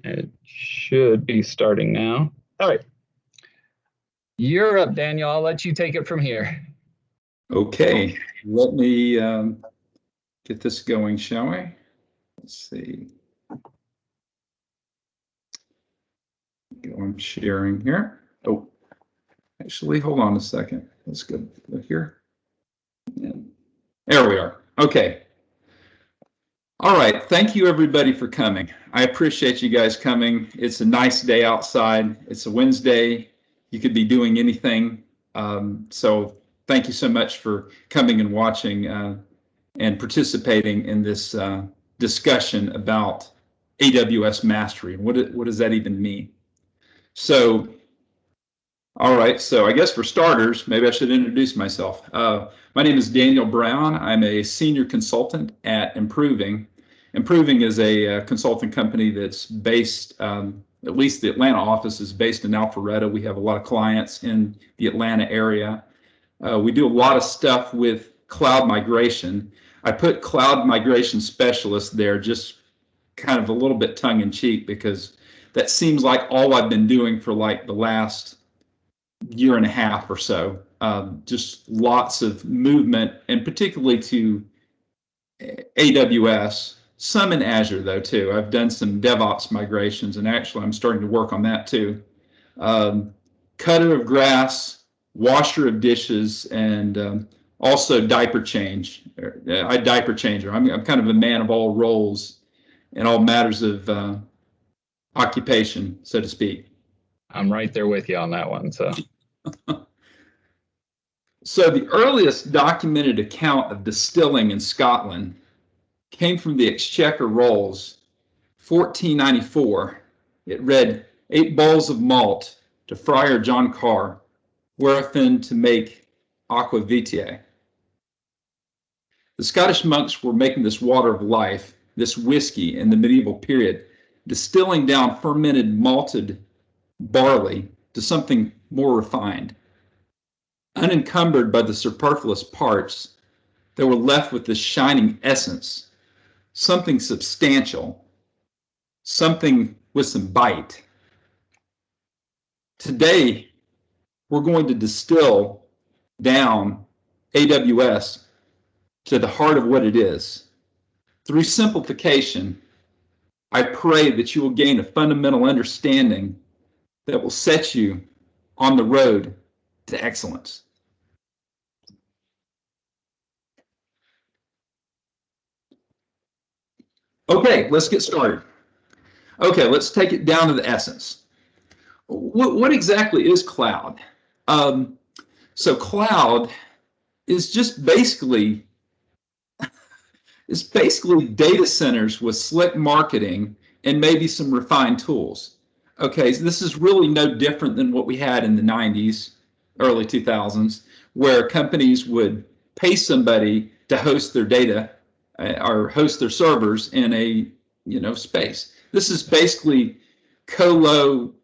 It should be starting now. All right. You're up, Daniel. I'll let you take it from here. Okay, let me get this going, shall we? Let's see. I'm sharing here. Oh, actually, hold on a second. Let's go here. And there we are. Okay. All right. Thank you, everybody, for coming. I appreciate you guys coming. It's a nice day outside. It's a Wednesday. You could be doing anything. So thank you so much for coming and watching and participating in this discussion about AWS Mastery. What does that even mean? So, all right. So I guess for starters, maybe I should introduce myself. My name is Daniel Brown. I'm a senior consultant at Improving. Improving is a consulting company that's based, at least the Atlanta office is based in Alpharetta. We have a lot of clients in the Atlanta area. We do a lot of stuff with cloud migration. I put cloud migration specialist there just kind of a little bit tongue in cheek because that seems like all I've been doing for like the last year and a half or so. Just lots of movement, and particularly to AWS, some in Azure though too. I've done some DevOps migrations, and actually I'm starting to work on that too. Cutter of grass, washer of dishes, and also diaper change. I diaper changer. I'm kind of a man of all roles and all matters of occupation, so to speak. I'm right there with you on that one. So the earliest documented account of distilling in Scotland came from the Exchequer Rolls, 1494. It read, 8 bowls of malt to Friar John Carr, wherein to make aqua vitae. The Scottish monks were making this water of life, this whiskey in the medieval period, distilling down fermented malted barley to something more refined. Unencumbered by the superfluous parts, they were left with this shining essence, something substantial, something with some bite. Today, we're going to distill down AWS to the heart of what it is. Through simplification, I pray that you will gain a fundamental understanding that will set you on the road to excellence. Okay, let's get started. Okay, let's take it down to the essence. What exactly is cloud? So cloud is just basically data centers with slick marketing and maybe some refined tools. Okay, so this is really no different than what we had in the 90s, early 2000s, where companies would pay somebody to host their data or host their servers in a space. This is basically Colo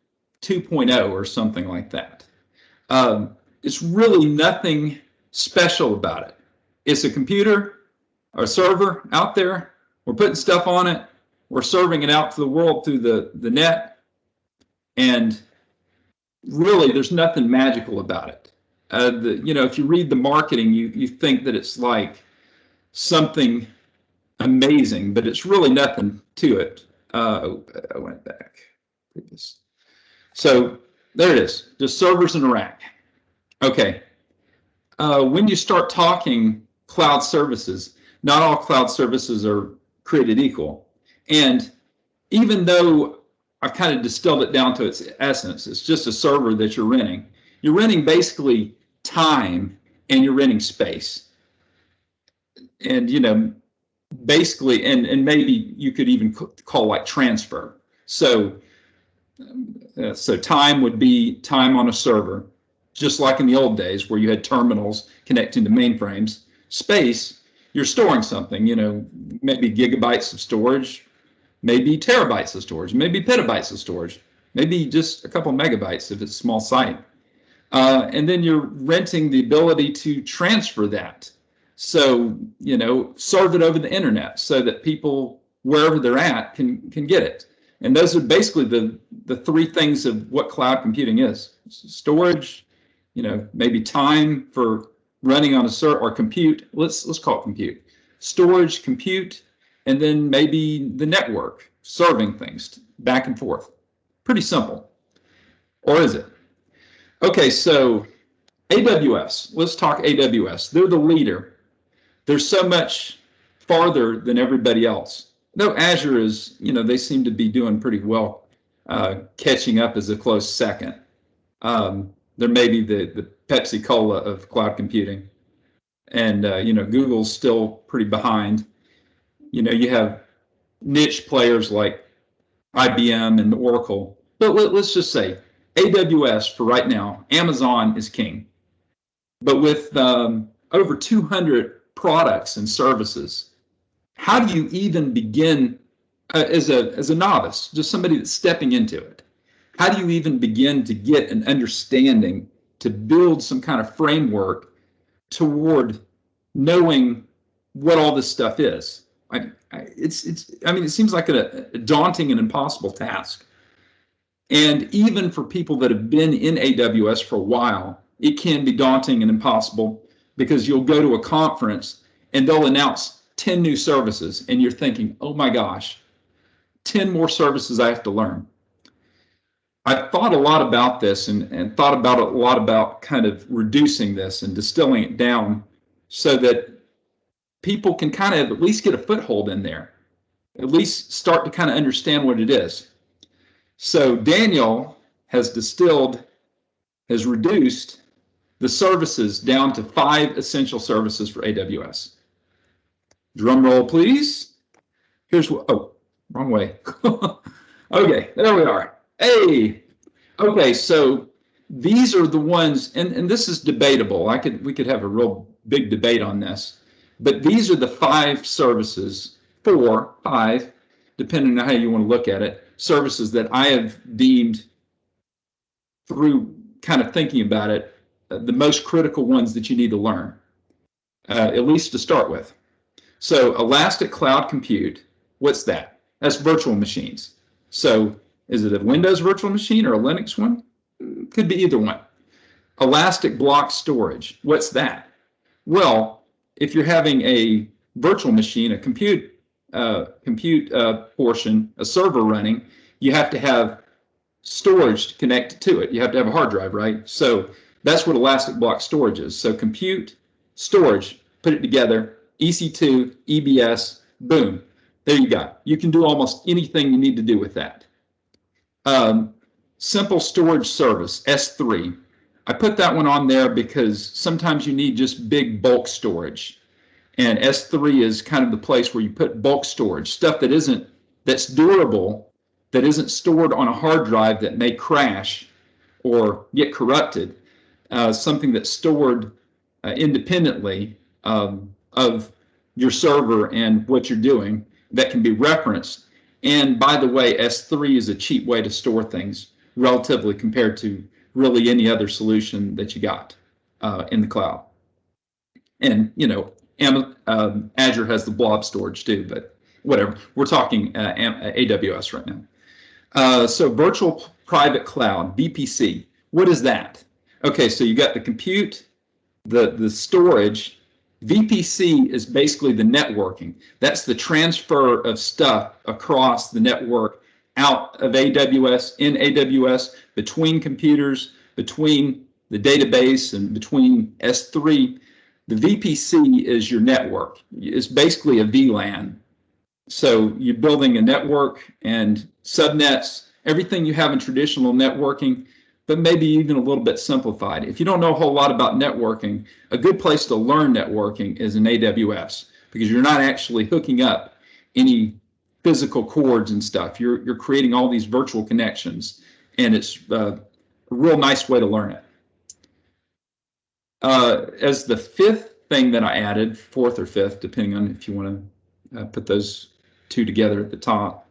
2.0 or something like that. It's really nothing special about it. It's a computer or a server out there. We're putting stuff on it. We're serving it out to the world through the net. And really, there's nothing magical about it. If you read the marketing, you think that it's like something amazing, but it's really nothing to it. I went back. So there it is, just servers in a rack. Okay. When you start talking cloud services, not all cloud services are created equal. And even though I've kind of distilled it down to its essence, it's just a server that you're renting. You're renting basically time and you're renting space. And, basically, and maybe you could even call like transfer. So time would be time on a server, just like in the old days where you had terminals connecting to mainframes. Space, you're storing something, maybe gigabytes of storage, maybe terabytes of storage, maybe petabytes of storage, maybe just a couple megabytes if it's a small site. And then you're renting the ability to transfer that. So, serve it over the internet so that people, wherever they're at, can get it. And those are basically the three things of what cloud computing is: storage, maybe time for running on a server, or compute. Let's call it compute. Storage, compute, and then maybe the network, serving things back and forth. Pretty simple. Or is it? Okay, so AWS. Let's talk AWS. They're the leader. They're so much farther than everybody else. Though Azure is, they seem to be doing pretty well, catching up as a close second. They're maybe the Pepsi Cola of cloud computing. And, Google's still pretty behind. You have niche players like IBM and Oracle. But let's just say AWS for right now, Amazon is king. But with over 200 products and services, how do you even begin as a novice, just somebody that's stepping into it? How do you even begin to get an understanding, to build some kind of framework toward knowing what all this stuff is? It seems like a daunting and impossible task. And even for people that have been in AWS for a while, it can be daunting and impossible, because you'll go to a conference and they'll announce 10 new services and you're thinking, oh my gosh, 10 more services I have to learn. I've thought a lot about this and thought about a lot about kind of reducing this and distilling it down so that people can kind of at least get a foothold in there, at least start to kind of understand what it is. So Daniel has reduced the services down to 5 essential services for AWS. Drum roll, please. Here's what, oh, wrong way. Okay, there we are. Hey, okay, so these are the ones, and this is debatable. We could have a real big debate on this, but these are the 5 services, 4, 5, depending on how you want to look at it, services that I have deemed, through kind of thinking about it, the most critical ones that you need to learn, at least to start with. So Elastic Cloud Compute, what's that? That's virtual machines. So is it a Windows virtual machine or a Linux one? Could be either one. Elastic Block Storage, what's that? Well, if you're having a virtual machine, a compute portion, a server running, you have to have storage to connect to it. You have to have a hard drive, right? So that's what Elastic Block Storage is. So compute, storage, put it together, EC2, EBS, boom, there you go. You can do almost anything you need to do with that. Simple Storage Service, S3. I put that one on there because sometimes you need just big bulk storage. And S3 is kind of the place where you put bulk storage, stuff that's durable, that isn't stored on a hard drive that may crash or get corrupted, something that's stored independently of your server and what you're doing, that can be referenced. And by the way, S3 is a cheap way to store things relatively compared to really any other solution that you got in the cloud. And, Azure has the blob storage too, but whatever. We're talking AWS right now. So Virtual Private Cloud, VPC. What is that? Okay, so you got the compute, the storage. VPC is basically the networking. That's the transfer of stuff across the network out of AWS, in AWS, between computers, between the database, and between S3. The VPC is your network. It's basically a VLAN. So you're building a network and subnets, everything you have in traditional networking, but maybe even a little bit simplified. If you don't know a whole lot about networking, a good place to learn networking is in AWS, because you're not actually hooking up any physical cords and stuff. You're creating all these virtual connections, and it's a real nice way to learn it. As the 5th thing that I added, 4th or 5th, depending on if you want to put those two together at the top,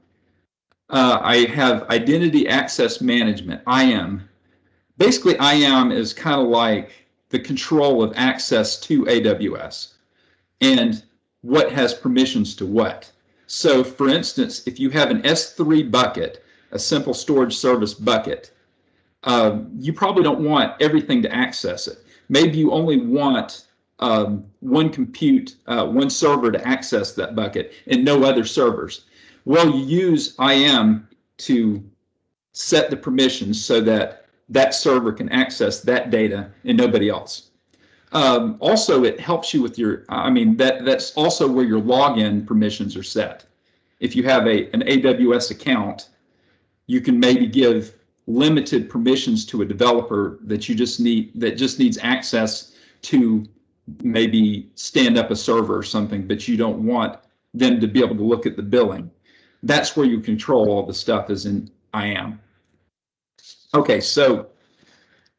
I have Identity Access Management, IAM. Basically, IAM is kind of like the control of access to AWS and what has permissions to what. So for instance, if you have an S3 bucket, a simple storage service bucket, you probably don't want everything to access it. Maybe you only want one server to access that bucket and no other servers. Well, you use IAM to set the permissions so that that server can access that data and nobody else. Also, it helps you with your, that's also where your login permissions are set. If you have an AWS account, you can maybe give limited permissions to a developer that just needs access to maybe stand up a server or something, but you don't want them to be able to look at the billing. That's where you control all the stuff is in IAM. Okay, so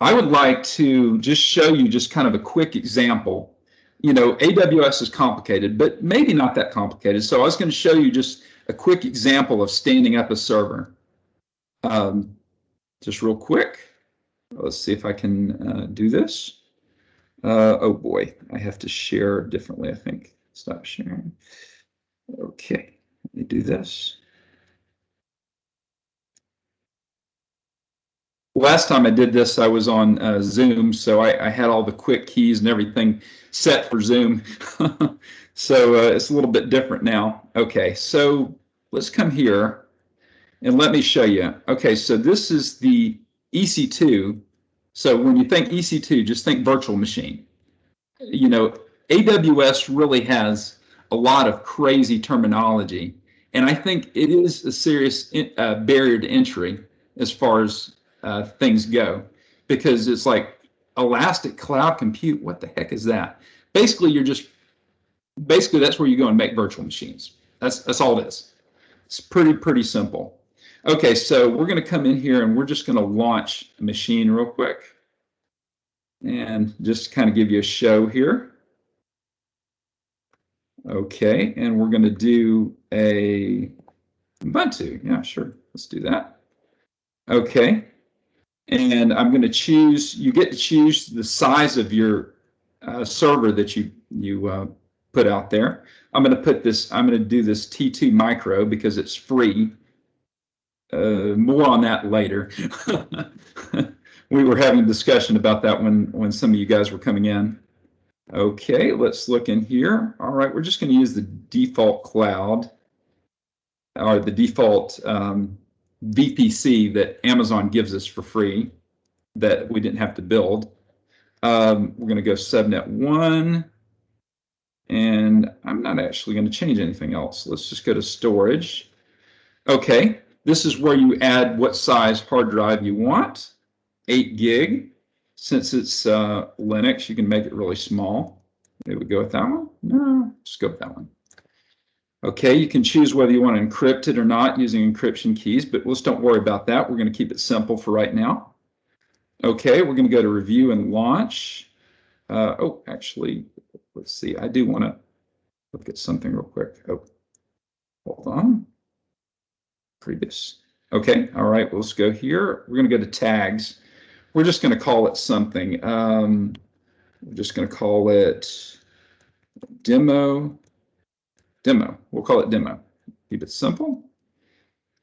I would like to just show you just kind of a quick example. You know, AWS is complicated, but maybe not that complicated. So I was going to show you just a quick example of standing up a server. Just real quick. Let's see if I can do this. Oh boy, I have to share differently, I think. Stop sharing. Okay, let me do this. Last time I did this, I was on Zoom, so I had all the quick keys and everything set for Zoom. So it's a little bit different now. Okay, so let's come here and let me show you. Okay, so this is the EC2. So when you think EC2, just think virtual machine. You know, AWS really has a lot of crazy terminology, and I think it is a serious barrier to entry as far as things go, because it's like elastic cloud compute. What the heck is that? Basically, that's where you go and make virtual machines. That's all it is. It's pretty simple. Okay, so we're going to come in here and we're just going to launch a machine real quick, and just kind of give you a show here. Okay, and we're going to do a Ubuntu. Yeah, sure. Let's do that. Okay. And I'm going to choose, you get to choose the size of your server that you put out there. I'm going to do this T2 micro because it's free. More on that later. We were having a discussion about that when some of you guys were coming in. Okay, let's look in here. All right, we're just going to use the default cloud or the default VPC that Amazon gives us for free that we didn't have to build. We're going to go subnet 1, and I'm not actually going to change anything else. Let's just go to storage. Okay, this is where you add what size hard drive you want. 8 gig. Since it's Linux, you can make it really small. Maybe we go with that one? No, just go with that one. Okay, you can choose whether you want to encrypt it or not using encryption keys, but let's don't worry about that. We're going to keep it simple for right now. Okay, we're going to go to review and launch. Oh, actually, let's see. I do want to look at something real quick. Oh, hold on. Previous. Okay, all right, let's go here. We're going to go to tags. We're just going to call it something. We're just going to call it demo. We'll call it demo. Keep it simple.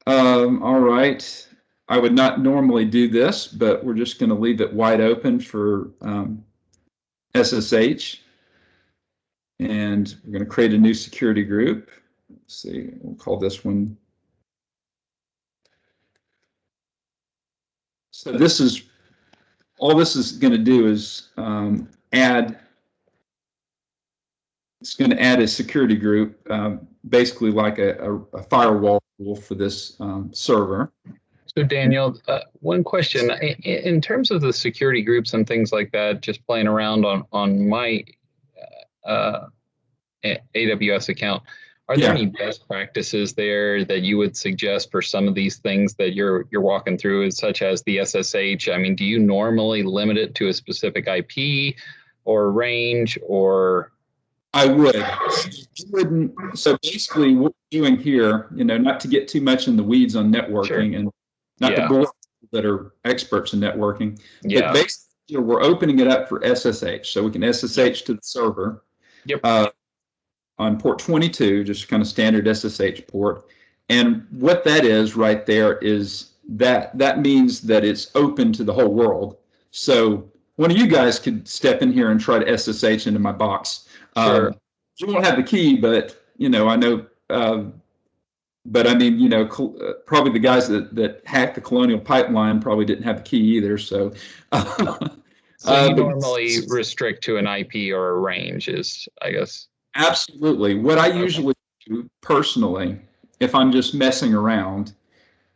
All right. I would not normally do this, but we're just going to leave it wide open for SSH. And we're going to create a new security group. Let's see, we'll call this one. So this is, all this is going to do is it's going to add a security group, basically like a firewall for this server. So Daniel, one question, in terms of the security groups and things like that, just playing around on my AWS account, are there any best practices there that you would suggest for some of these things that you're walking through, such as the SSH? I mean, do you normally limit it to a specific IP or range, or? I would. So basically what we're doing here, not to get too much in the weeds on networking and not to bore people that are experts in networking, but basically we're opening it up for SSH. So we can SSH to the server. Yep. on port 22, just kind of standard SSH port. And what that is right there is that means that it's open to the whole world. So one of you guys could step in here and try to SSH into my box. Sure. You won't have the key, but I know. But I mean, probably the guys that hacked the Colonial Pipeline probably didn't have the key either. So, so you normally restrict to an IP or a range, is I guess. Absolutely. What I usually do personally, if I'm just messing around,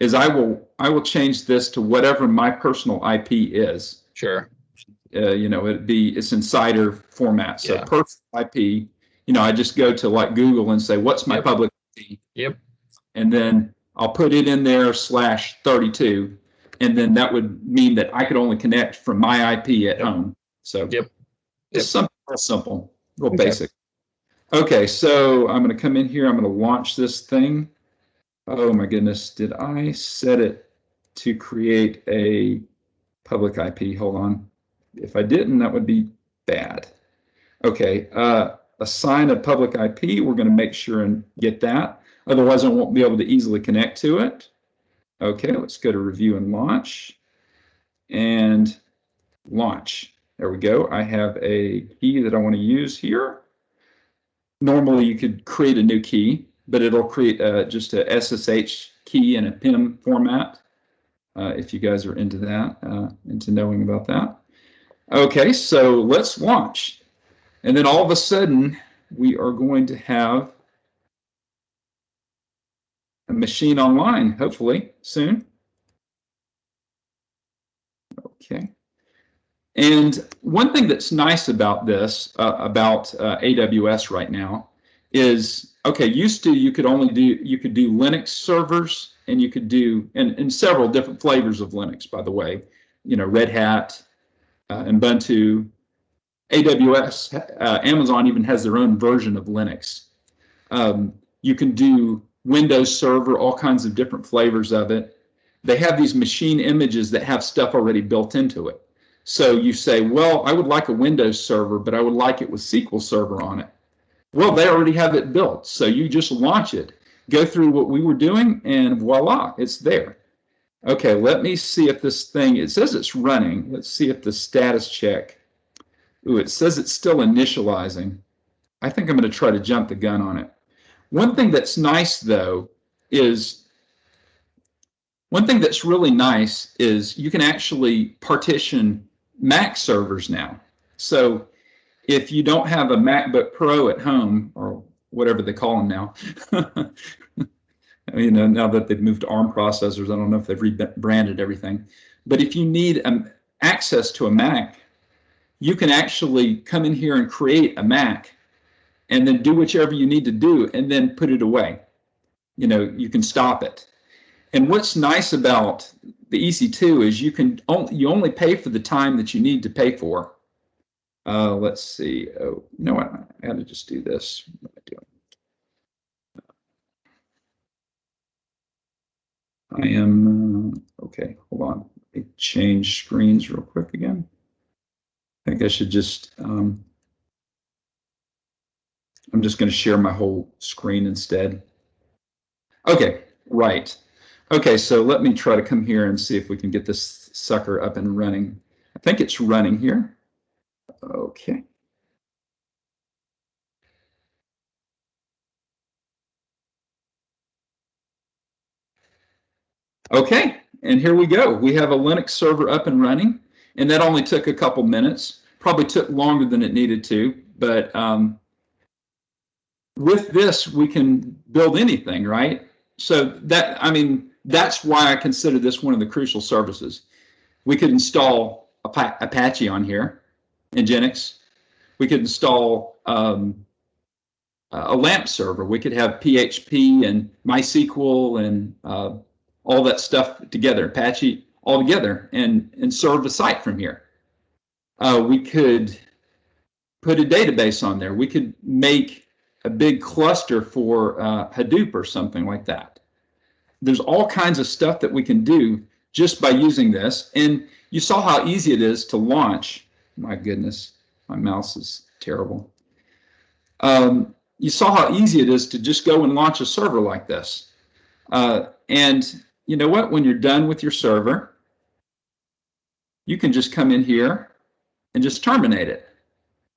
is I will change this to whatever my personal IP is. Sure. It's insider format. So personal IP, I just go to like Google and say, what's my public IP? Yep. And then I'll put it in there /32. And then that would mean that I could only connect from my IP at home. So it's something real simple, real basic. Okay, so I'm going to come in here. I'm going to launch this thing. Oh my goodness, did I set it to create a public IP? Hold on. If I didn't, that would be bad. Okay, assign a public IP. We're going to make sure and get that. Otherwise, I won't be able to easily connect to it. Okay, let's go to review and launch. And launch. There we go. I have a key that I want to use here. Normally, you could create a new key, but it'll create just a SSH key in a PIM format, if you guys are into that, into knowing about that. Okay, so let's launch. And then all of a sudden, we are going to have a machine online, hopefully, soon. Okay. And one thing that's nice about this, about AWS right now, is used to you could do Linux servers, and you could do and several different flavors of Linux, by the way, Red Hat, Ubuntu, AWS, Amazon even has their own version of Linux. You can do Windows Server, all kinds of different flavors of it. They have these machine images that have stuff already built into it. So you say, well, I would like a Windows server, but I would like it with SQL Server on it. Well, they already have it built. So you just launch it, go through what we were doing, and voila, it's there. Okay, let me see if this thing, it says it's running. Let's see if the status check. Ooh, it says it's still initializing. I think I'm going to try to jump the gun on it. One thing that's nice, though, is one thing that's really nice is you can actually partition Mac servers now. So if you don't have a MacBook Pro at home, or whatever they call them now, now that they've moved to ARM processors, I don't know if they've rebranded everything. But if you need access to a Mac, you can actually come in here and create a Mac and then do whichever you need to do and then put it away. You can stop it. And what's nice about the EC2 is you only pay for the time that you need to pay for. Let's see. Oh, you know what? I had to just do this. What am I doing? I am, okay, hold on. Let me change screens real quick again. I think I should just, I'm just going to share my whole screen instead. Okay, right. Okay, so let me try to come here and see if we can get this sucker up and running. I think it's running here. Okay. Okay, and here we go. We have a Linux server up and running, and that only took a couple minutes. Probably took longer than it needed to, but with this, we can build anything, right? So that's why I consider this one of the crucial services. We could install Apache on here, Nginx. We could install a LAMP server. We could have PHP and MySQL and all that stuff together, Apache all together, and serve a site from here. We could put a database on there. We could make a big cluster for Hadoop or something like that. There's all kinds of stuff that we can do just by using this. And you saw how easy it is to launch. My goodness, my mouse is terrible. you saw how easy it is to just go and launch a server like this. And you know what? When you're done with your server, you can just come in here and just terminate it.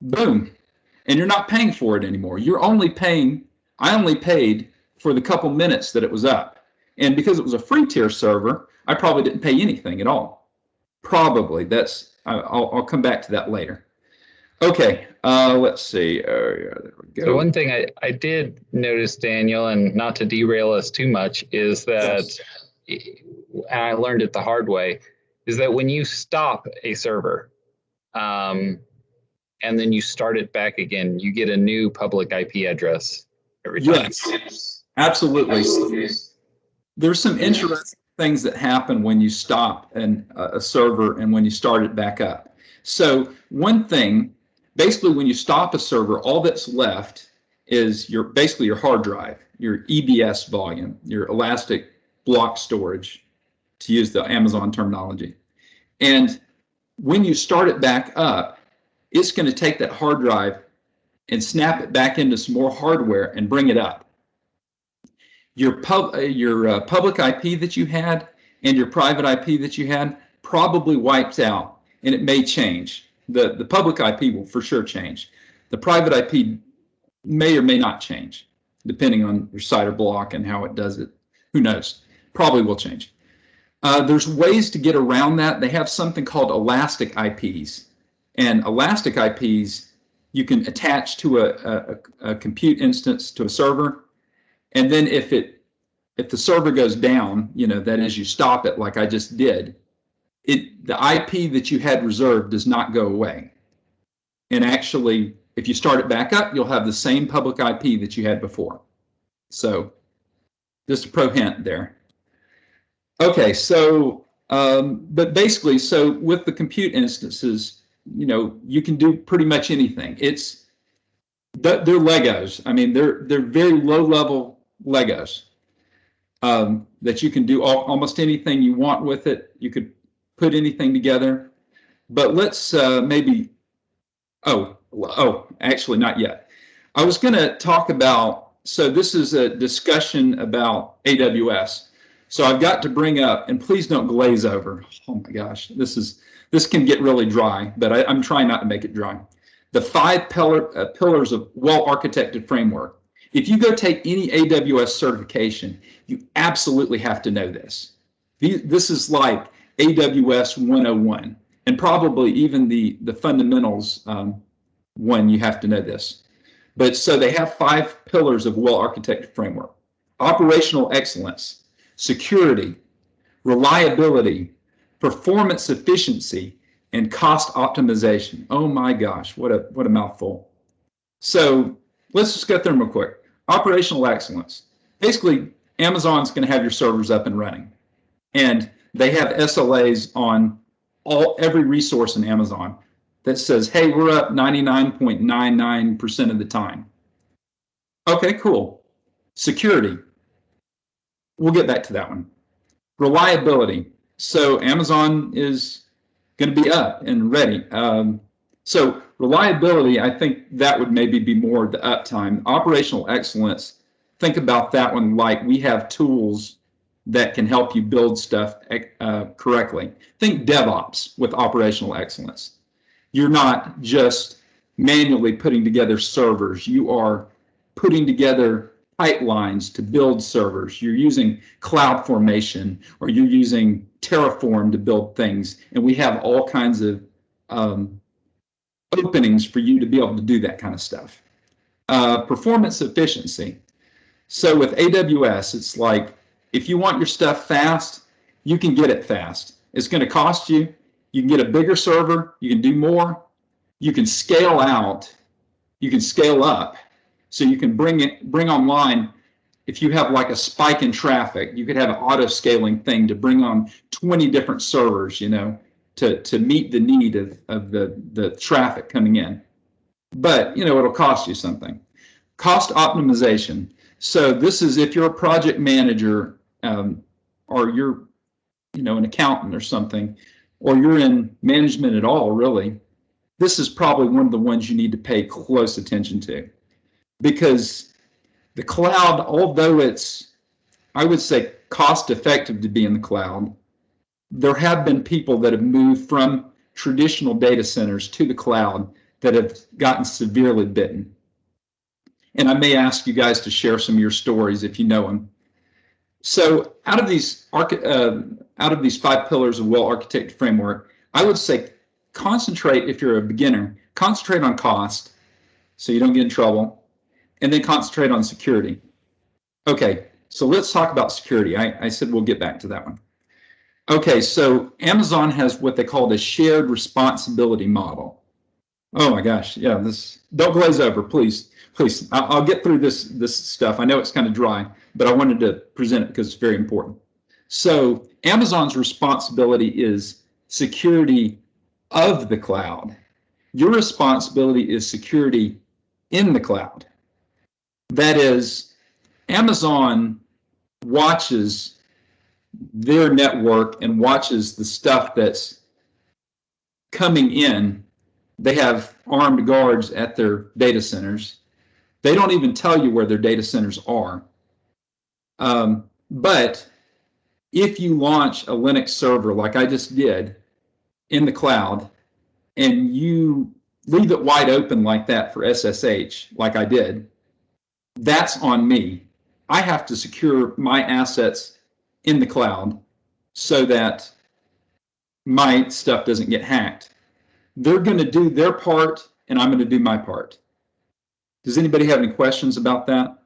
Boom. And you're not paying for it anymore. You're only paying, I only paid for the couple minutes that it was up. And because it was a free tier server, I probably didn't pay anything at all. Probably. That's, I'll come back to that later. Okay, let's see. There we go. So one thing I did notice, Daniel, and not to derail us too much, is that, and I learned it the hard way, is that when you stop a server, and then you start it back again, you get a new public IP address every time. Yes, absolutely. There's some interesting things that happen when you stop a server and when you start it back up. So one thing, basically when you stop a server, all that's left is basically your hard drive, your EBS volume, your elastic block storage, to use the Amazon terminology. And when you start it back up, it's going to take that hard drive and snap it back into some more hardware and bring it up. Your public IP that you had and your private IP that you had probably wiped out, and it may change. The public IP will for sure change. The private IP may or may not change, depending on your CIDR block and how it does it. Who knows? Probably will change. There's ways to get around that. They have something called elastic IPs. And elastic IPs, you can attach to a compute instance to a server. And then if the server goes down, that is, you stop it like I just did, the IP that you had reserved does not go away. And actually, if you start it back up, you'll have the same public IP that you had before. So just a pro hint there. Okay, so, but basically, so with the compute instances, you can do pretty much anything. They're Legos. I mean, they're very low-level Legos that you can do almost anything you want with it. You could put anything together. But let's maybe, actually not yet. I was going to talk about, so this is a discussion about AWS. So I've got to bring up, and please don't glaze over. Oh my gosh, this can get really dry, but I'm trying not to make it dry. The 5 pillars of well-architected framework. If you go take any AWS certification, you absolutely have to know this. This is like AWS 101, and probably even the fundamentals one, you have to know this. But so they have 5 pillars of well-architected framework. Operational excellence, security, reliability, performance efficiency, and cost optimization. Oh my gosh, what a mouthful. So let's just go through them real quick. Operational excellence. Basically, Amazon's going to have your servers up and running. And they have SLAs on every resource in Amazon that says, hey, we're up 99.99% of the time. Okay, cool. Security. We'll get back to that one. Reliability. So Amazon is going to be up and ready. So reliability, I think that would maybe be more the uptime. Operational excellence, think about that one like we have tools that can help you build stuff correctly. Think DevOps with operational excellence. You're not just manually putting together servers. You are putting together pipelines to build servers. You're using CloudFormation, or you're using Terraform to build things. And we have all kinds of openings for you to be able to do that kind of stuff. Performance efficiency. So with AWS, it's like, if you want your stuff fast, you can get it fast. It's going to cost you. You can get a bigger server. You can do more. You can scale out. You can scale up. So you can bring online, if you have like a spike in traffic, you could have an auto scaling thing to bring on 20 different servers, to meet the need of the traffic coming in. But, it'll cost you something. Cost optimization. So this is if you're a project manager, or you're, an accountant or something, or you're in management at all, really, this is probably one of the ones you need to pay close attention to. because the cloud, although it's, I would say, cost effective to be in the cloud, there have been people that have moved from traditional data centers to the cloud that have gotten severely bitten. And I may ask you guys to share some of your stories if you know them. So out of these 5 pillars of well-architected framework, I would say concentrate, if you're a beginner, concentrate on cost so you don't get in trouble, and then concentrate on security. Okay, so let's talk about security. I said we'll get back to that one. Okay, so Amazon has what they call the shared responsibility model. Oh my gosh, yeah, this, don't glaze over, please. Please, I'll get through this stuff. I know it's kind of dry, but I wanted to present it because it's very important. So Amazon's responsibility is security of the cloud. Your responsibility is security in the cloud. That is, Amazon watches their network and watches the stuff that's coming in. They have armed guards at their data centers. They don't even tell you where their data centers are. But if you launch a Linux server like I just did in the cloud, and you leave it wide open like that for SSH, like I did, that's on me. I have to secure my assets in the cloud so that my stuff doesn't get hacked. They're going to do their part, and I'm going to do my part. Does anybody have any questions about that?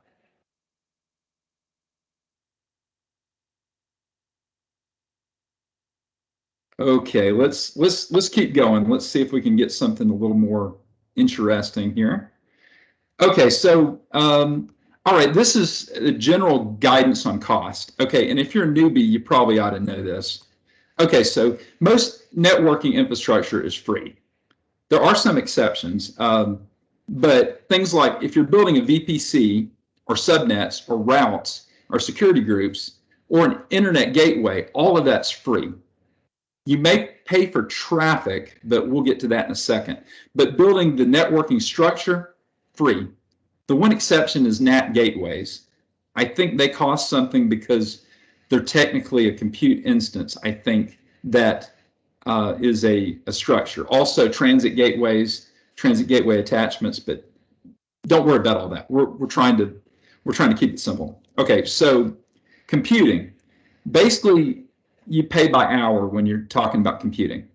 Okay, let's keep going. Let's see if we can get something a little more interesting here. Okay, so all right, this is a general guidance on cost. Okay, and if you're a newbie, you probably ought to know this. Okay, so most networking infrastructure is free. There are some exceptions, but things like if you're building a VPC or subnets or routes or security groups or an internet gateway, all of that's free. You may pay for traffic, but we'll get to that in a second. But building the networking structure, free. The one exception is NAT gateways. I think they cost something because they're technically a compute instance. I think that is a structure. Also, transit gateways, transit gateway attachments, but don't worry about all that. We're trying to keep it simple. Okay, so computing. Basically, you pay by hour when you're talking about computing.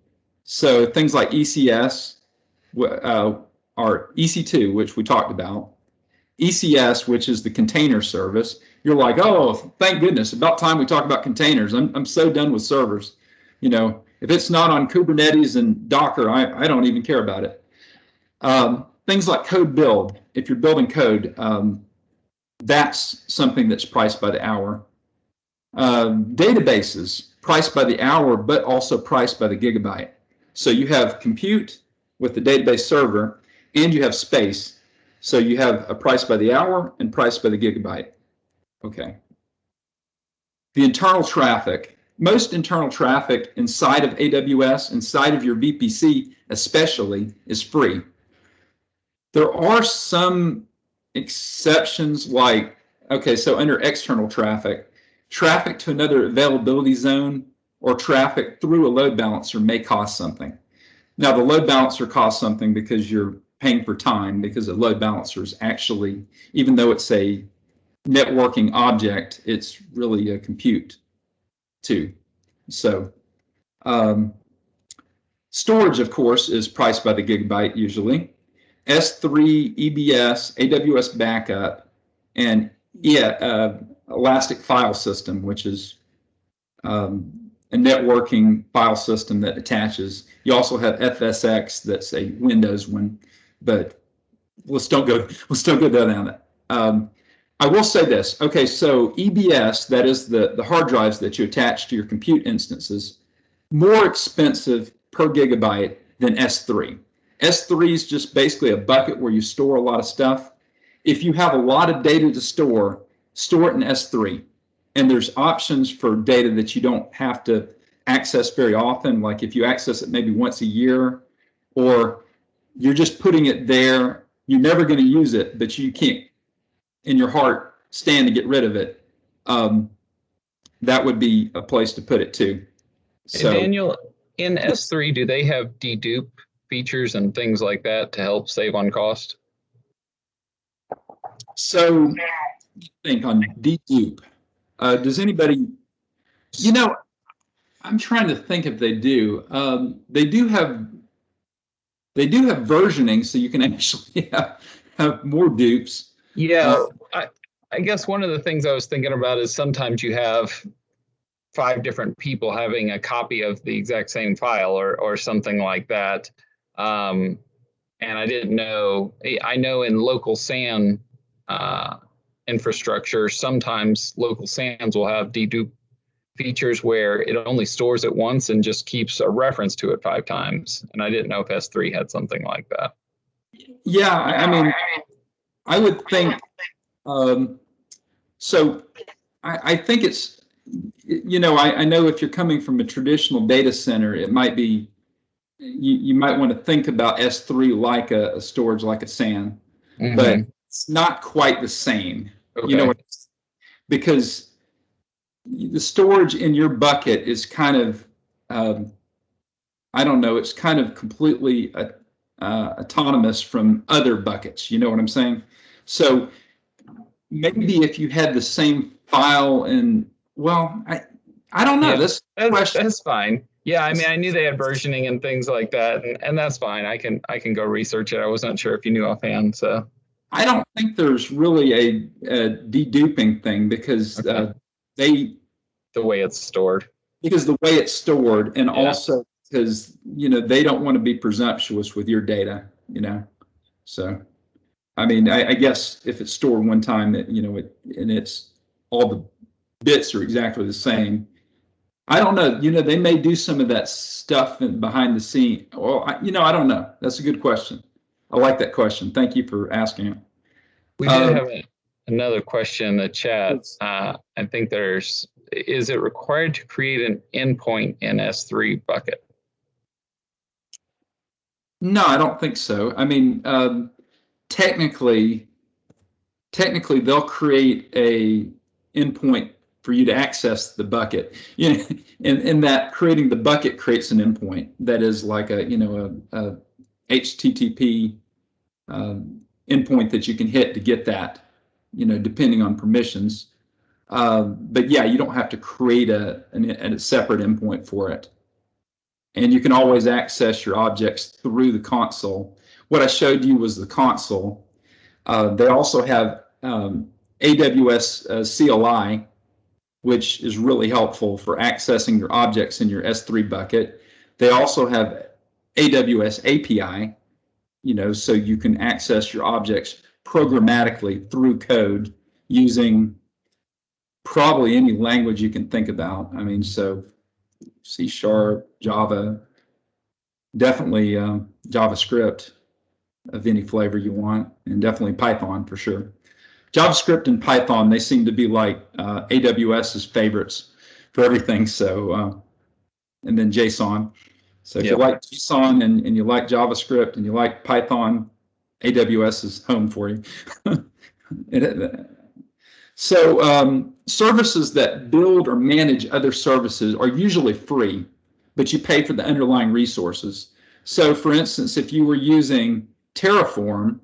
So things like ECS, or EC2, which we talked about, ECS, which is the container service. You're like, oh, thank goodness, about time we talk about containers. I'm so done with servers. You know, if it's not on Kubernetes and Docker, I don't even care about it. Things like code build. If you're building code, that's something that's priced by the hour. Databases, priced by the hour, but also priced by the gigabyte. So you have compute with the database server, and you have space. So you have a price by the hour and price by the gigabyte. Okay. The internal traffic. Most internal traffic inside of AWS, inside of your VPC especially, is free. There are some exceptions like, okay, so under external traffic, traffic to another availability zone or traffic through a load balancer may cost something. Now, the load balancer costs something because you're paying for time, because a load balancer is actually, even though it's a networking object, it's really a compute too. So storage, of course, is priced by the gigabyte usually. S3, EBS, AWS Backup, and Elastic File System, which is a networking file system that attaches. You also have FSX, that's a Windows one, but let's don't go down that. I will say this. Okay, so EBS, that is the hard drives that you attach to your compute instances, more expensive per gigabyte than S3. S3 is just basically a bucket where you store a lot of stuff. If you have a lot of data to store it in S3. And there's options for data that you don't have to access very often, like if you access it maybe once a year, or you're just putting it there you're never going to use it, but you can't in your heart stand to get rid of it, that would be a place to put it too. So, hey, Daniel, in S3, do they have dedupe features and things like that to help save on cost? So, think on dedupe. Does anybody, I'm trying to think if they do. They do have versioning, so you can actually have more dupes. Yeah, I guess one of the things I was thinking about is sometimes you have 5 different people having a copy of the exact same file or something like that. And I didn't know, I know in local SAN infrastructure, sometimes local SANs will have dedupe features where it only stores it once and just keeps a reference to it 5 times. And I didn't know if S3 had something like that. Yeah, I mean, I would think, so I think it's, I know if you're coming from a traditional data center, it might be, you might want to think about S3 like a storage, like a SAN, but it's not quite the same. Okay. Because the storage in your bucket is kind of, I don't know, it's kind of completely autonomous from other buckets. You know what I'm saying? So maybe if you had the same file and, well, I don't know. Yeah, that's fine. Yeah, I mean, I knew they had versioning and things like that, and that's fine. I can go research it. I wasn't sure if you knew offhand, so. I don't think there's really a deduping thing because the way it's stored. Because the way it's stored, and also because they don't want to be presumptuous with your data, So, I mean, I guess if it's stored one time, that and it's all the bits are exactly the same. I don't know. They may do some of that stuff behind the scene. Well, I don't know. That's a good question. I like that question. Thank you for asking it. We did have another question in the chat. I think is it required to create an endpoint in S3 bucket? No, I don't think so. I mean, technically they'll create a endpoint for you to access the bucket. And that creating the bucket creates an endpoint that is like a HTTP endpoint that you can hit to get that, depending on permissions. But yeah, you don't have to create a separate endpoint for it. And you can always access your objects through the console. What I showed you was the console. They also have AWS CLI, which is really helpful for accessing your objects in your S3 bucket. They also have AWS API, so you can access your objects programmatically through code using probably any language you can think about. I mean, so C#, Java, definitely JavaScript of any flavor you want, and definitely Python for sure. JavaScript and Python, they seem to be like AWS's favorites for everything. So, and then JSON. So if you like JSON and you like JavaScript and you like Python, AWS is home for you. So services that build or manage other services are usually free, but you pay for the underlying resources. So for instance, if you were using Terraform,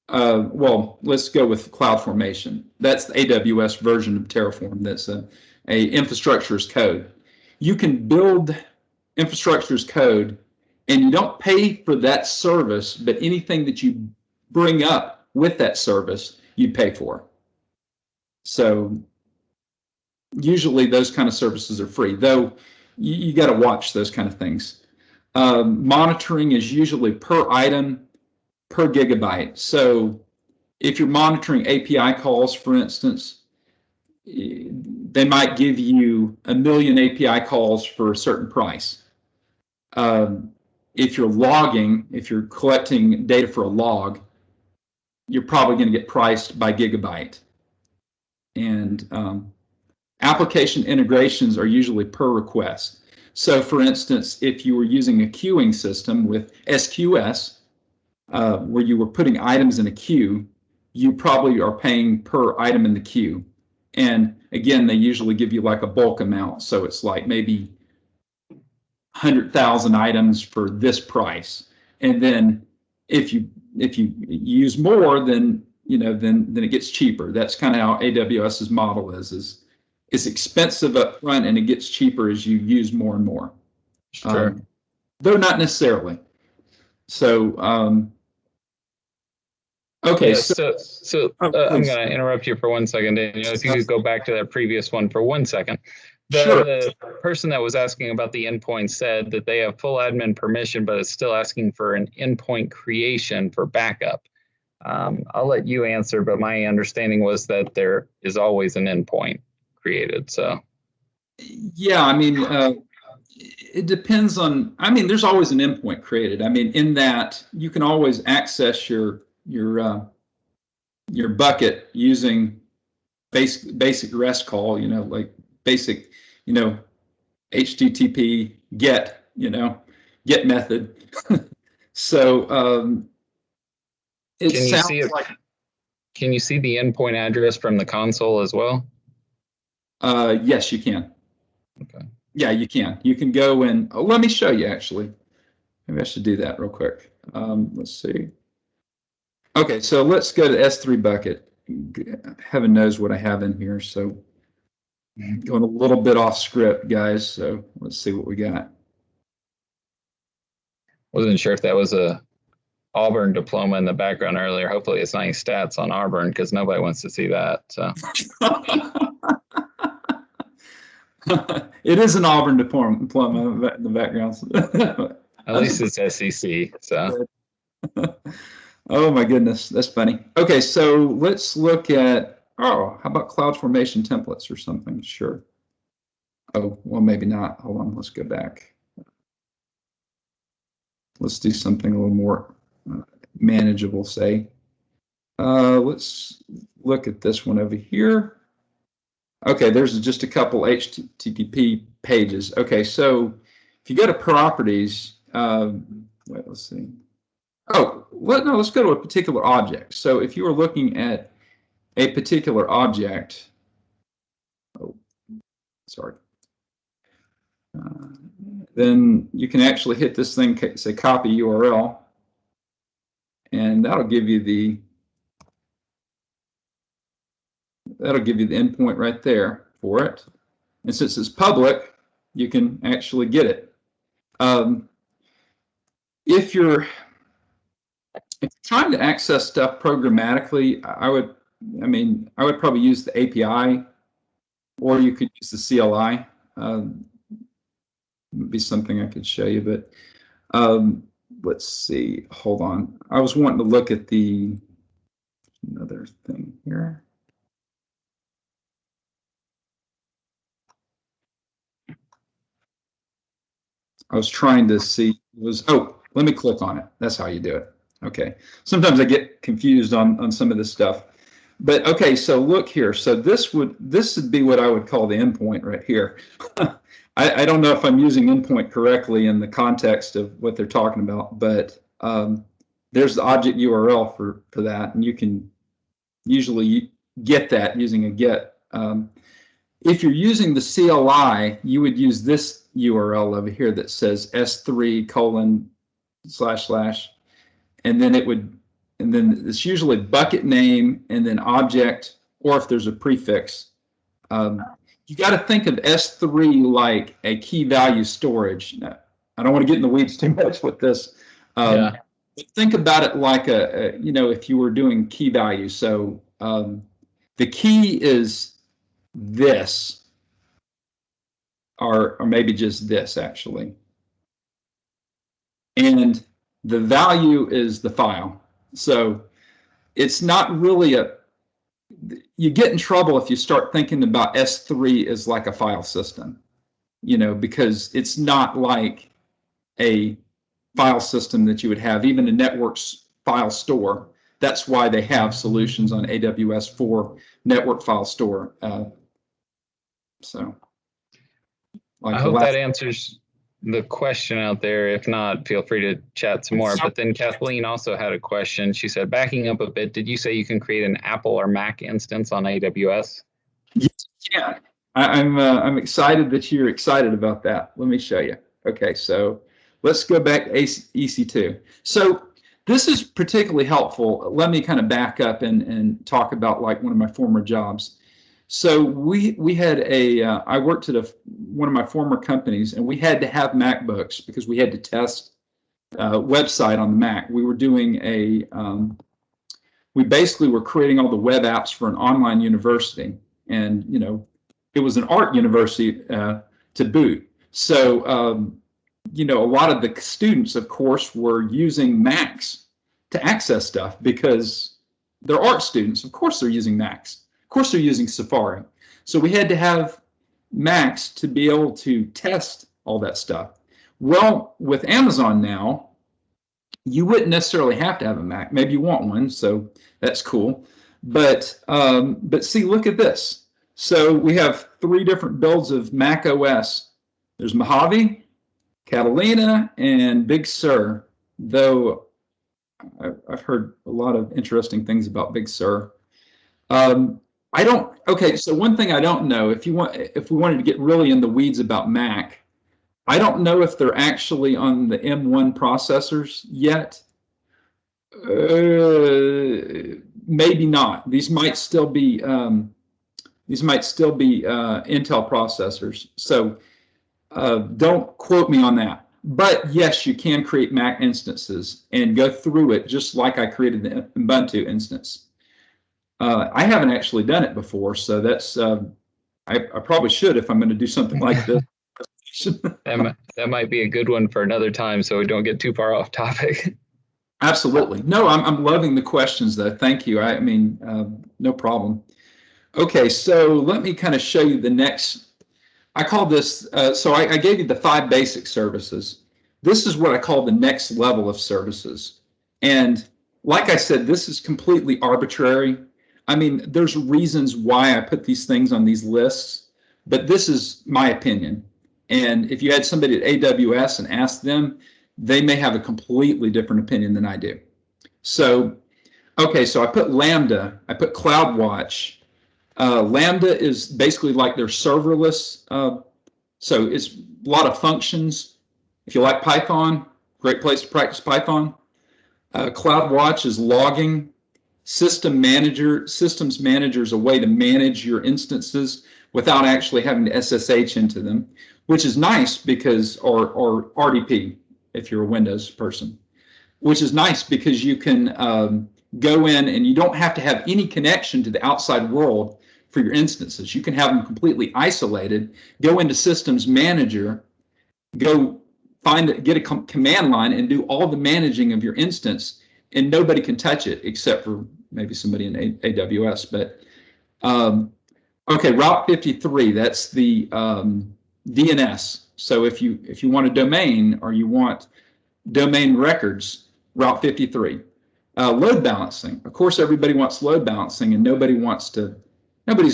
well, let's go with CloudFormation. That's the AWS version of Terraform. That's a infrastructure as code. You can build infrastructure as code, and you don't pay for that service, but anything that you bring up with that service, you pay for. So usually those kind of services are free, though you got to watch those kind of things. Monitoring is usually per item, per gigabyte. So if you're monitoring API calls, for instance, they might give you 1 million API calls for a certain price. If you're logging, if you're collecting data for a log, you're probably going to get priced by gigabyte. And application integrations are usually per request. So for instance, if you were using a queuing system with SQS, where you were putting items in a queue, you probably are paying per item in the queue. And again, they usually give you like a bulk amount. So it's like maybe 100,000 items for this price. And then if you use more, then then it gets cheaper. That's kind of how AWS's model is it's expensive up front and it gets cheaper as you use more and more. Sure. Though not necessarily. So okay. Yeah, so I'm going to interrupt you for 1 second, Daniel. If you could go back to that previous one for 1 second. The person that was asking about the endpoint said that they have full admin permission, but it's still asking for an endpoint creation for backup. I'll let you answer, but my understanding was that there is always an endpoint created. So, yeah, I mean, it depends on. I mean, there's always an endpoint created. I mean, in that you can always access your bucket using basic REST call. Like basic, HTTP get, get method. So it sounds like. Can you see the endpoint address from the console as well? Yes, you can. Okay. Yeah, you can. You can go and let me show you actually. Maybe I should do that real quick. Let's see. Okay, so let's go to S3 bucket. Heaven knows what I have in here. So going a little bit off script, guys. So let's see what we got. Wasn't sure if that was a Auburn diploma in the background earlier. Hopefully it's not any stats on Auburn because nobody wants to see that. So. It is an Auburn diploma in the background. At least it's SEC. So. Oh my goodness, that's funny. Okay, so let's look at, how about CloudFormation templates or something? Sure. Oh, well, maybe not. Hold on, let's go back. Let's do something a little more manageable, say. Let's look at this one over here. Okay, there's just a couple HTTP pages. Okay, so if you go to properties, wait, let's see. Oh, let's go to a particular object. So if you were looking at a particular object, then you can actually hit this thing, say copy URL, and that'll give you the endpoint right there for it. And since it's public, you can actually get it. If you're trying to access stuff programmatically, I would probably use the API, or you could use the CLI. Would be something I could show you, but let's see. Hold on. I was wanting to look at another thing here. I was trying to see. Let me click on it. That's how you do it. Okay. Sometimes I get confused on some of this stuff. But okay, so look here. So this would be what I would call the endpoint right here. I don't know if I'm using endpoint correctly in the context of what they're talking about, but there's the object URL for that, and you can usually get that using a get. If you're using the CLI, you would use this URL over here that says s3:/ and then it's usually bucket name and then object, or if there's a prefix. You got to think of S3 like a key value storage. Now, I don't want to get in the weeds too much with this. But think about it like if you were doing key value. So the key is this, or maybe just this actually. And the value is the file. So it's not really you get in trouble if you start thinking about S3 as like a file system, because it's not like a file system that you would have, even a network's file store. That's why they have solutions on AWS for network file store. I hope that answers the question out there. If not, feel free to chat some more. But then Kathleen also had a question. She said, backing up a bit, did you say you can create an Apple or Mac instance on AWS? Yes, you can. I'm excited that you're excited about that. Let me show you. Okay, so let's go back to EC2. So this is particularly helpful. Let me kind of back up and talk about like one of my former jobs. So we had I worked at one of my former companies, and we had to have MacBooks because we had to test a website on the Mac. We were doing we basically were creating all the web apps for an online university, and it was an art university to boot. So a lot of the students, of course, were using Macs to access stuff because they're art students. Of course, they're using Macs. Of course, they're using Safari. So we had to have Macs to be able to test all that stuff. Well, with Amazon now, you wouldn't necessarily have to have a Mac. Maybe you want one, so that's cool. But see, look at this. So we have 3 different builds of Mac OS. There's Mojave, Catalina, and Big Sur, though I've heard a lot of interesting things about Big Sur. Okay, so one thing I don't know, if we wanted to get really in the weeds about Mac, I don't know if they're actually on the M1 processors yet. Maybe not. These might still be Intel processors. So don't quote me on that. But yes, you can create Mac instances and go through it just like I created the Ubuntu instance. I haven't actually done it before, so that's I probably should if I'm going to do something like this. That might be a good one for another time, so we don't get too far off topic. Absolutely. No, I'm loving the questions, though. Thank you. I mean, no problem. Okay, so let me kind of show you the next. I call this, so I gave you the 5 basic services. This is what I call the next level of services. And like I said, this is completely arbitrary. I mean, there's reasons why I put these things on these lists, but this is my opinion. And if you had somebody at AWS and asked them, they may have a completely different opinion than I do. So, okay, so I put Lambda, I put CloudWatch. Lambda is basically like their serverless, so it's a lot of functions. If you like Python, great place to practice Python. CloudWatch is logging. Systems manager is a way to manage your instances without actually having to SSH into them, which is nice because, or RDP if you're a Windows person, which is nice because you can go in and you don't have to have any connection to the outside world for your instances. You can have them completely isolated, go into Systems Manager, go get a command line and do all the managing of your instance, and nobody can touch it except for maybe somebody in AWS. But okay, Route 53, that's the DNS. So if you want a domain or you want domain records, Route 53. Load balancing. Of course, everybody wants load balancing, and nobody's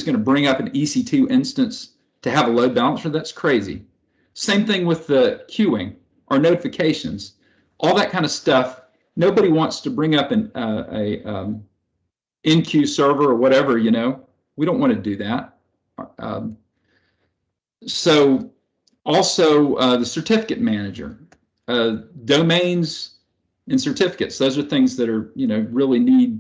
going to bring up an EC2 instance to have a load balancer. That's crazy. Same thing with the queuing or notifications, all that kind of stuff. Nobody wants to bring up an in-queue server or whatever, We don't want to do that. So also the certificate manager, domains and certificates. Those are things that are, really need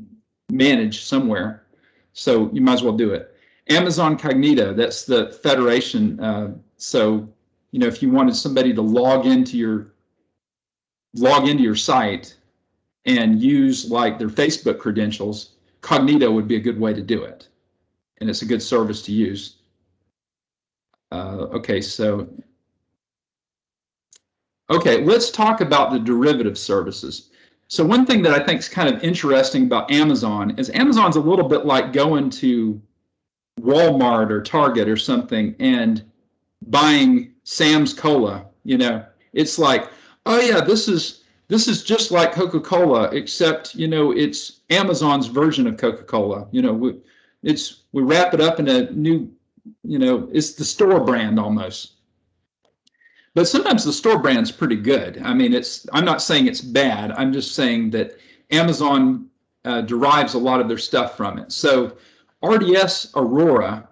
managed somewhere. So you might as well do it. Amazon Cognito, that's the federation. So, if you wanted somebody to log into your site and use like their Facebook credentials, Cognito would be a good way to do it. And it's a good service to use. Okay, let's talk about the derivative services. So one thing that I think is kind of interesting about Amazon is Amazon's a little bit like going to Walmart or Target or something and buying Sam's Cola. It's like, oh yeah, this is just like Coca-Cola, except it's Amazon's version of Coca-Cola. We wrap it up in a new, it's the store brand almost. But sometimes the store brand's pretty good. I mean, I'm not saying it's bad. I'm just saying that Amazon derives a lot of their stuff from it. So RDS Aurora,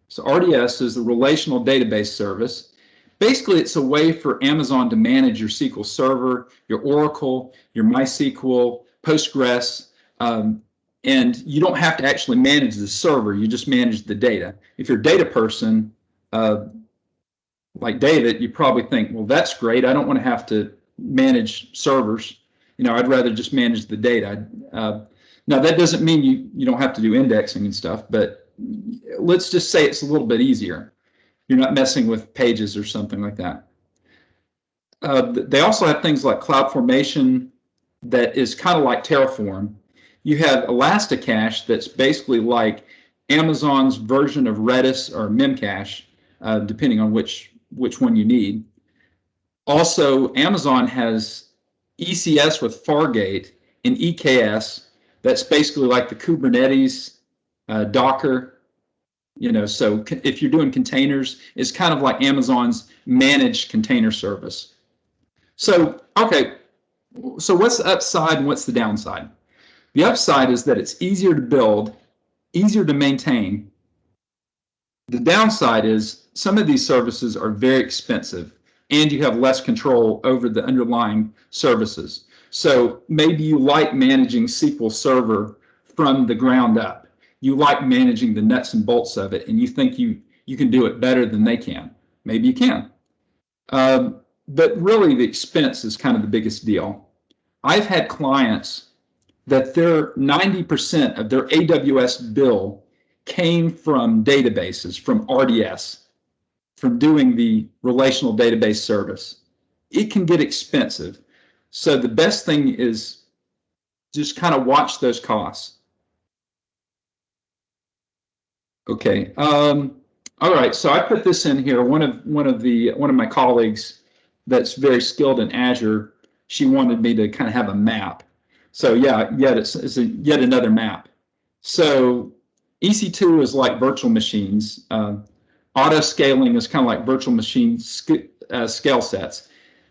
so RDS is the relational database service. Basically, it's a way for Amazon to manage your SQL Server, your Oracle, your MySQL, Postgres, and you don't have to actually manage the server. You just manage the data. If you're a data person, like David, you probably think, well, that's great. I don't want to have to manage servers. You know, I'd rather just manage the data. Now, that doesn't mean you don't have to do indexing and stuff, but let's just say it's a little bit easier. You're not messing with pages or something like that. They also have things like CloudFormation that is kind of like Terraform. You have Elasticache that's basically like Amazon's version of Redis or Memcache, depending on which one you need. Also, Amazon has ECS with Fargate and EKS. That's basically like the Kubernetes, Docker. You know, so if you're doing containers, it's kind of like Amazon's managed container service. So, okay, so what's the upside and what's the downside? The upside is that it's easier to build, easier to maintain. The downside is some of these services are very expensive and you have less control over the underlying services. So maybe you like managing SQL Server from the ground up. You like managing the nuts and bolts of it, and you think you can do it better than they can. Maybe you can. But really, the expense is kind of the biggest deal. I've had clients that their 90% of their AWS bill came from databases, from RDS, from doing the relational database service. It can get expensive. So the best thing is just kind of watch those costs. Okay. All right. So I put this in here. One of my colleagues that's very skilled in Azure, she wanted me to kind of have a map. So yeah, it's yet another map. So EC2 is like virtual machines. Auto scaling is kind of like virtual machine scale sets.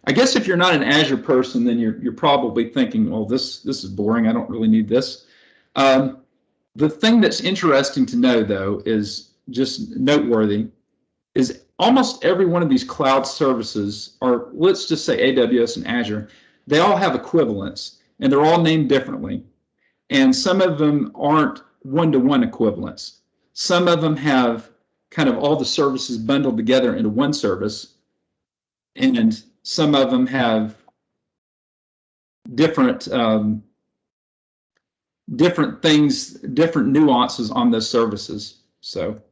I guess if you're not an Azure person, then you're probably thinking, well, this is boring. I don't really need this. The thing that's interesting to know, though, is just noteworthy, is almost every one of these cloud services, or let's just say AWS and Azure, they all have equivalents, and they're all named differently. And some of them aren't one-to-one equivalents. Some of them have kind of all the services bundled together into one service, and some of them have different things, different nuances on those services. So,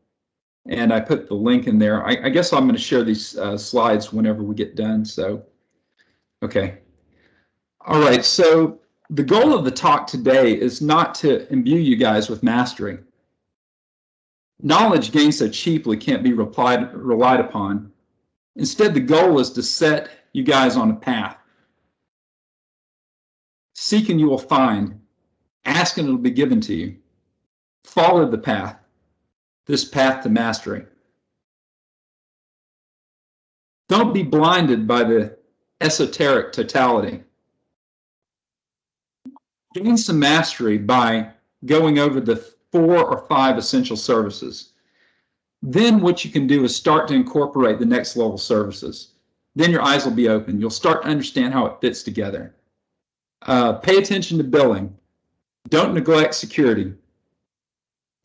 and I put the link in there. I guess I'm going to share these slides whenever we get done. So, okay. All right. So the goal of the talk today is not to imbue you guys with mastery. Knowledge gained so cheaply can't be relied upon. Instead, the goal is to set you guys on a path. Seek and you will find. Ask and it will be given to you. Follow the path, this path to mastery. Don't be blinded by the esoteric totality. Gain some mastery by going over the 4 or 5 essential services. Then what you can do is start to incorporate the next level services. Then your eyes will be open. You'll start to understand how it fits together. Pay attention to billing. Don't neglect security.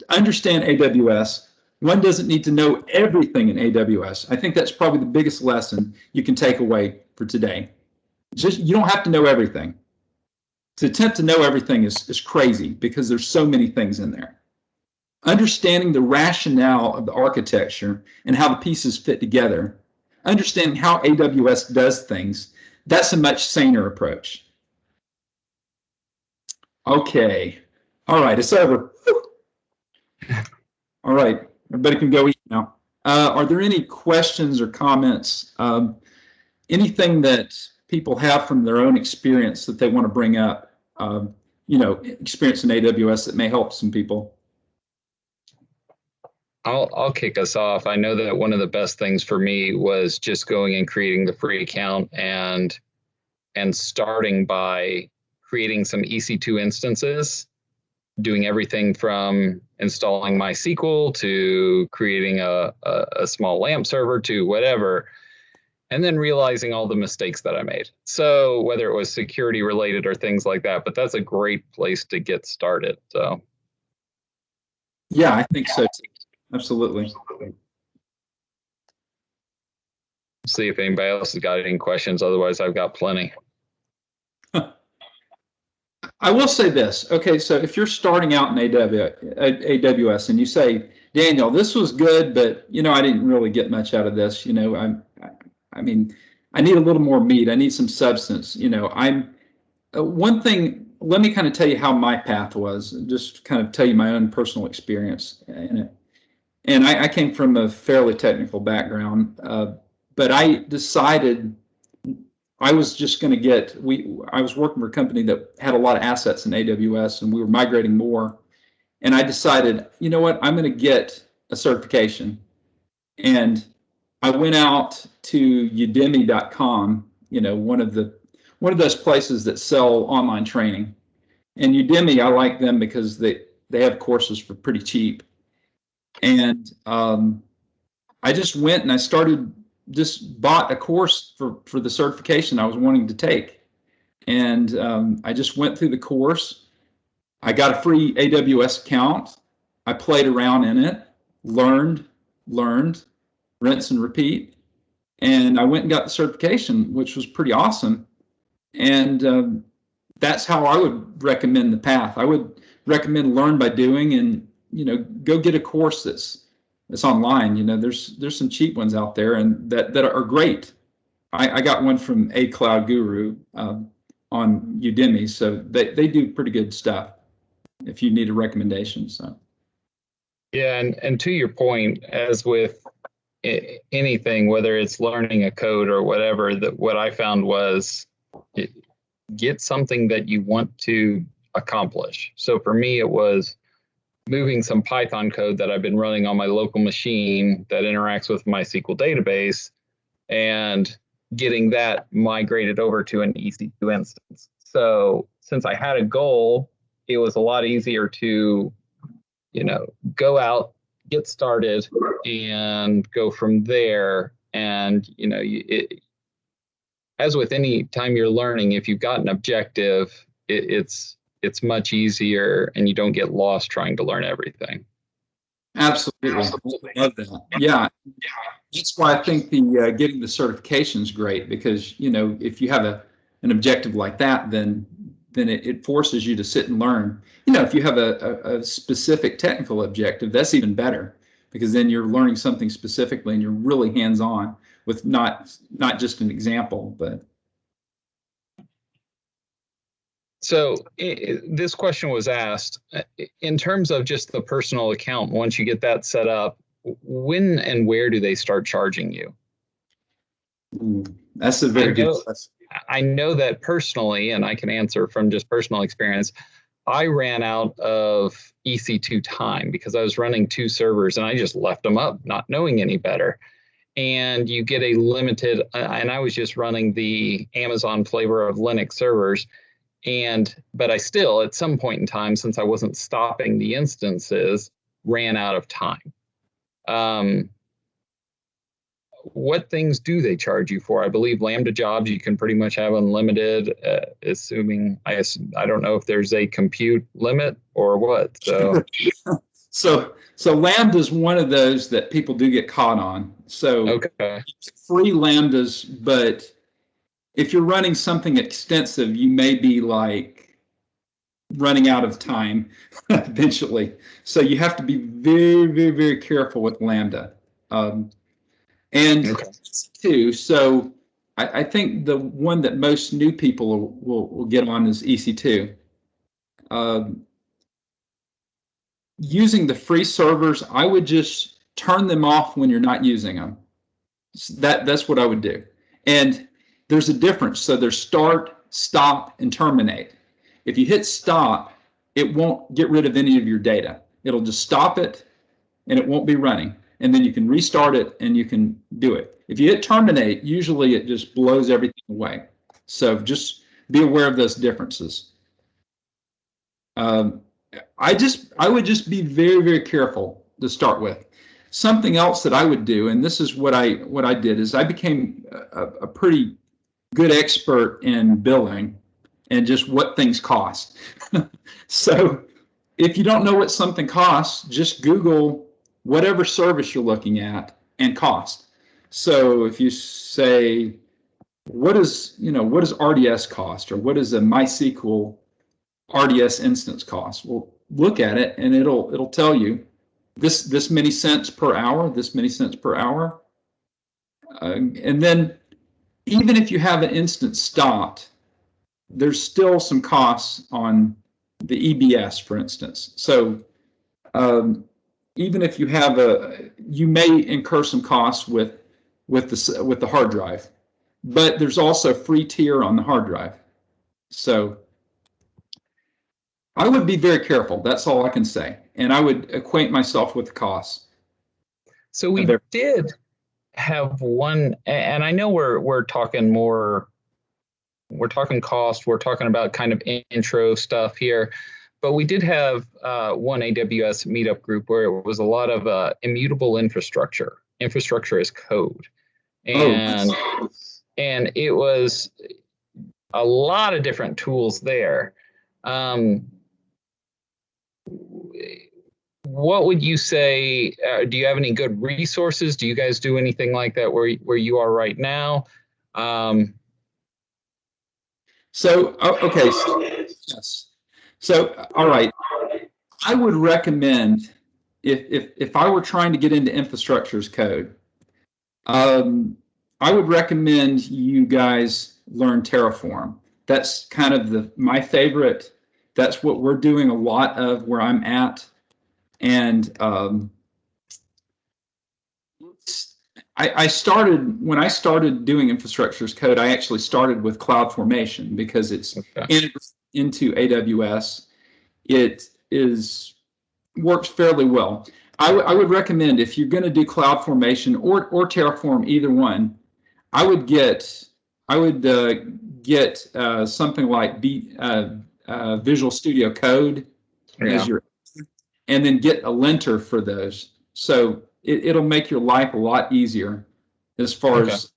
Understand AWS. One doesn't need to know everything in AWS. I think that's probably the biggest lesson you can take away for today. You don't have to know everything. To attempt to know everything is crazy because there's so many things in there. Understanding the rationale of the architecture and how the pieces fit together, understanding how AWS does things, that's a much saner approach. Okay. All right, it's over. All right, everybody can go eat now. Are there any questions or comments? Anything that people have from their own experience that they want to bring up? Experience in AWS that may help some people. I'll kick us off. I know that one of the best things for me was just going and creating the free account and starting by creating some EC2 instances, doing everything from installing MySQL to creating a small LAMP server to whatever, and then realizing all the mistakes that I made. So whether it was security related or things like that, but that's a great place to get started. So yeah, I think so too. Absolutely. See if anybody else has got any questions. Otherwise, I've got plenty. I will say this. Okay, so if you're starting out in AWS and you say, Daniel, this was good, but I didn't really get much out of this. I mean, I need a little more meat. I need some substance. I'm one thing. Let me kind of tell you how my path was. Just kind of tell you my own personal experience in it. And I came from a fairly technical background, but I decided I was just going to I was working for a company that had a lot of assets in AWS, and we were migrating more. And I decided, you know what, I'm going to get a certification. And I went out to udemy.com, one of those places that sell online training. And Udemy, I like them because they have courses for pretty cheap. And I just went and I just bought a course for the certification I was wanting to take. And I just went through the course. I got a free AWS account. I played around in it, learned, rinse and repeat. And I went and got the certification, which was pretty awesome. And that's how I would recommend the path. I would recommend learn by doing, and go get a course that's online. There's some cheap ones out there and that are great. I got one from A Cloud Guru on Udemy, so they do pretty good stuff if you need a recommendation. So yeah, and to your point, as with anything, whether it's learning a code or whatever, that what I found was get something that you want to accomplish. So for me, it was moving some Python code that I've been running on my local machine that interacts with my SQL database and getting that migrated over to an EC2 instance. So since I had a goal, it was a lot easier to, go out, get started, and go from there. And, as with any time you're learning, if you've got an objective, it's much easier and you don't get lost trying to learn everything. Absolutely. Love that. Yeah. That's why I think the getting the certification is great, because, if you have an objective like that, then it forces you to sit and learn. If you have a specific technical objective, that's even better, because then you're learning something specifically and you're really hands-on with not just an example, but. So this question was asked in terms of just the personal account. Once you get that set up, when and where do they start charging you? That's a very good question. I know that personally, and I can answer from just personal experience, I ran out of EC2 time because I was running 2 servers and I just left them up, not knowing any better. And you get a limited, and I was just running the Amazon flavor of Linux servers. But I still, at some point in time, since I wasn't stopping the instances, ran out of time. What things do they charge you for? I believe Lambda jobs you can pretty much have unlimited, assuming I don't know if there's a compute limit or what. So Lambda is one of those that people do get caught on. So okay. Free Lambdas, but if you're running something extensive, you may be like running out of time eventually. So you have to be very, very, very careful with Lambda. So I think the one that most new people will get on is EC2. Using the free servers, I would just turn them off when you're not using them. That's what I would do. And there's a difference. So there's start, stop, and terminate. If you hit stop, it won't get rid of any of your data. It'll just stop it, and it won't be running. And then you can restart it and you can do it. If you hit terminate, usually it just blows everything away. So just be aware of those differences. I would just be very, very careful to start with. Something else that I would do, and this is what I did, is I became a pretty good expert in billing and just what things cost. So if you don't know what something costs, just Google whatever service you're looking at and cost. So if you say, what is RDS cost, or what is a MySQL RDS instance cost? Well, look at it and it'll tell you this many cents per hour, this many cents per hour. And then even if you have an instance stopped, there's still some costs on the EBS, for instance. So even if you have you may incur some costs with the hard drive, but there's also free tier on the hard drive. So I would be very careful. That's all I can say. And I would acquaint myself with the costs. So we did have one, and I know we're talking more, we're talking cost, we're talking about kind of intro stuff here, but we did have one AWS meetup group where it was a lot of immutable infrastructure as code. And it was a lot of different tools there. What would you say? Do you have any good resources? Do you guys do anything like that where you are right now? Okay. Yes. So, all right. I would recommend if I were trying to get into infrastructure as code, I would recommend you guys learn Terraform. That's kind of my favorite. That's what we're doing a lot of where I'm at. And I started, when I started doing infrastructure as code, I actually started with CloudFormation because it's integrated into AWS. It works fairly well. I would recommend, if you're going to do CloudFormation or Terraform, either one, I would get something like Visual Studio Code as your, and then get a linter for those. So it'll make your life a lot easier as far as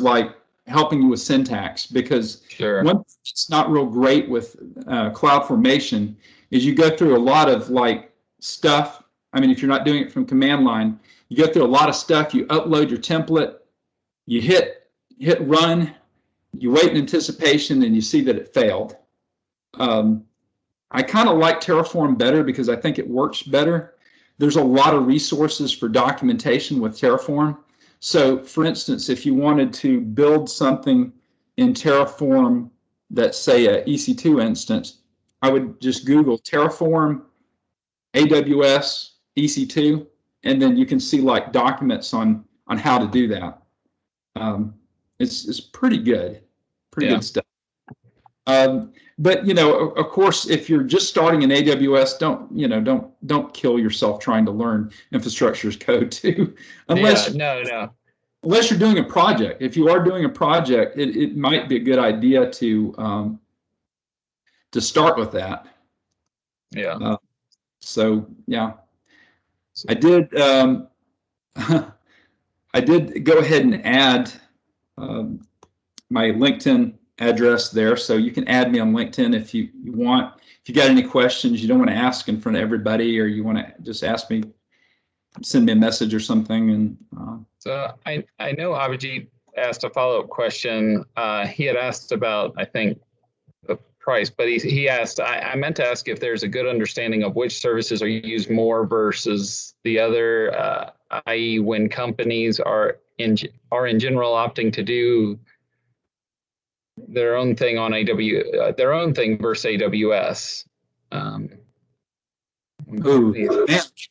like helping you with syntax, because one thing that's not real great with CloudFormation is you go through a lot of like stuff. I mean, if you're not doing it from command line, you go through a lot of stuff. You upload your template, you hit run, you wait in anticipation, and you see that it failed. I kind of like Terraform better because I think it works better. There's a lot of resources for documentation with Terraform. So, for instance, if you wanted to build something in Terraform that's, say, a EC2 instance, I would just Google Terraform, AWS, EC2, and then you can see like documents on how to do that. It's pretty good, good stuff. But of course, if you're just starting in AWS, don't kill yourself trying to learn infrastructure as code too, unless unless you're doing a project. If you are doing a project, it might be a good idea to start with that. So yeah, I did I did go ahead and add my LinkedIn address there, so you can add me on LinkedIn if you want. If you got any questions you don't want to ask in front of everybody, or you want to just ask me, send me a message or something. And so I know Abhijit asked a follow-up question. He had asked about, I think, the price, but he asked, I meant to ask if there's a good understanding of which services are used more versus the other, i.e. when companies are in general opting to do their own thing on their own thing versus AWS.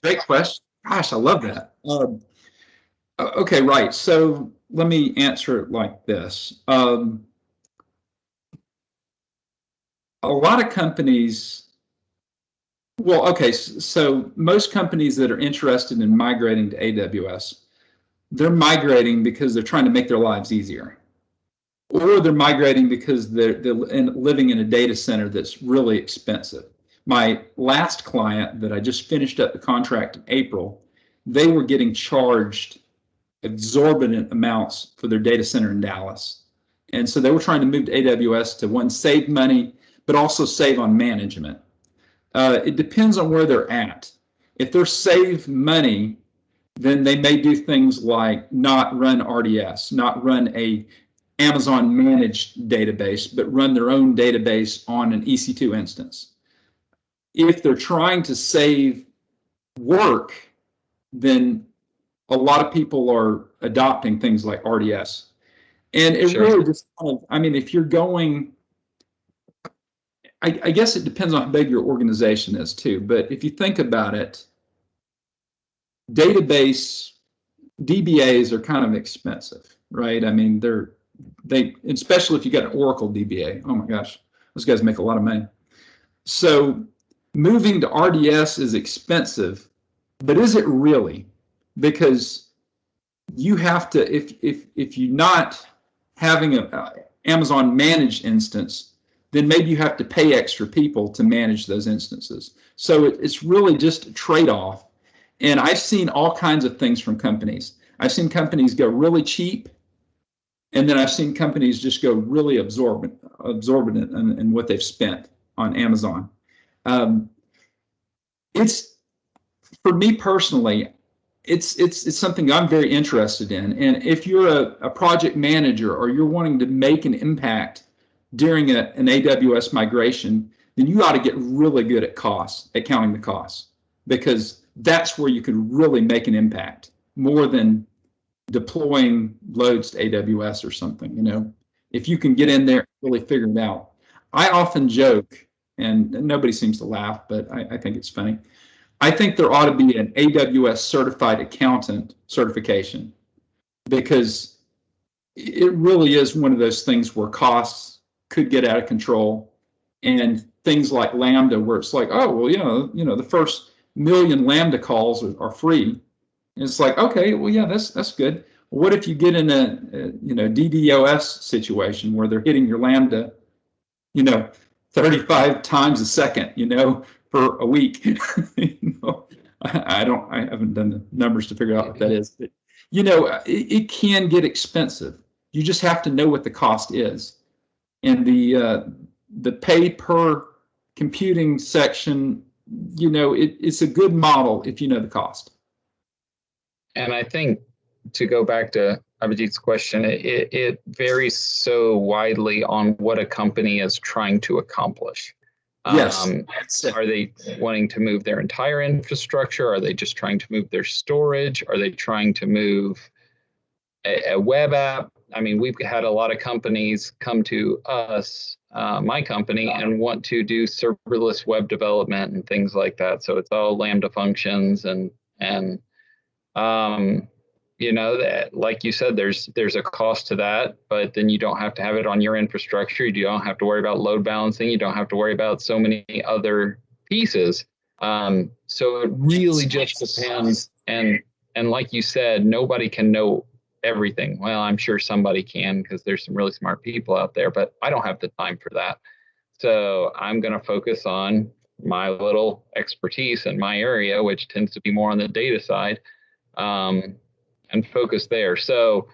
Great question. Gosh, I love that. Okay, right. So let me answer it like this. A lot of companies Well, okay, so most companies that are interested in migrating to AWS, they're migrating because they're trying to make their lives easier, or they're migrating because they're living in a data center that's really expensive. My last client that I just finished up the contract in April, they were getting charged exorbitant amounts for their data center in Dallas. And so they were trying to move to AWS to, one, save money, but also save on management. It depends on where they're at. If they're save money, then they may do things like not run RDS, not run a Amazon managed database, but run their own database on an EC2 instance. If they're trying to save work, then a lot of people are adopting things like RDS. And it really just, I mean, if you're going, I guess it depends on how big your organization is too, but if you think about it, DBAs are kind of expensive, right? I mean, especially if you got an Oracle DBA, oh my gosh, those guys make a lot of money. So moving to RDS is expensive, but is it really? Because you have to, if you're not having a Amazon managed instance, then maybe you have to pay extra people to manage those instances. So it's really just a trade-off. And I've seen all kinds of things from companies. I've seen companies go really cheap, and then I've seen companies just go really absorbent in what they've spent on Amazon. It's, for me personally, it's something I'm very interested in. And if you're a project manager or you're wanting to make an impact during an AWS migration, then you ought to get really good at costs, at counting the costs, because that's where you can really make an impact more than deploying loads to AWS or something. You know, if you can get in there and really figure it out. I often joke, and nobody seems to laugh, but I think it's funny. I think there ought to be an AWS certified accountant certification, because it really is one of those things where costs could get out of control, and things like Lambda, where it's like, oh, well, you know, the first million Lambda calls are free. And it's like, okay, well, yeah, that's good. What if you get in a DDoS situation where they're hitting your Lambda, 35 times a second, for a week? I haven't done the numbers to figure out what that is, but it can get expensive. You just have to know what the cost is. And the pay per computing section, it's a good model if you know the cost. And I think, to go back to Abhijit's question, it varies so widely on what a company is trying to accomplish. Yes. Are they wanting to move their entire infrastructure? Are they just trying to move their storage? Are they trying to move a web app? I mean, we've had a lot of companies come to us, my company, and want to do serverless web development and things like that. So it's all Lambda functions and that, like you said, there's a cost to that, but then you don't have to have it on your infrastructure. You don't have to worry about load balancing. You don't have to worry about so many other pieces. So it really just depends. And like you said, nobody can know everything. Well, I'm sure somebody can, because there's some really smart people out there, but I don't have the time for that. So I'm going to focus on my little expertise in my area, which tends to be more on the data side, and focus there. So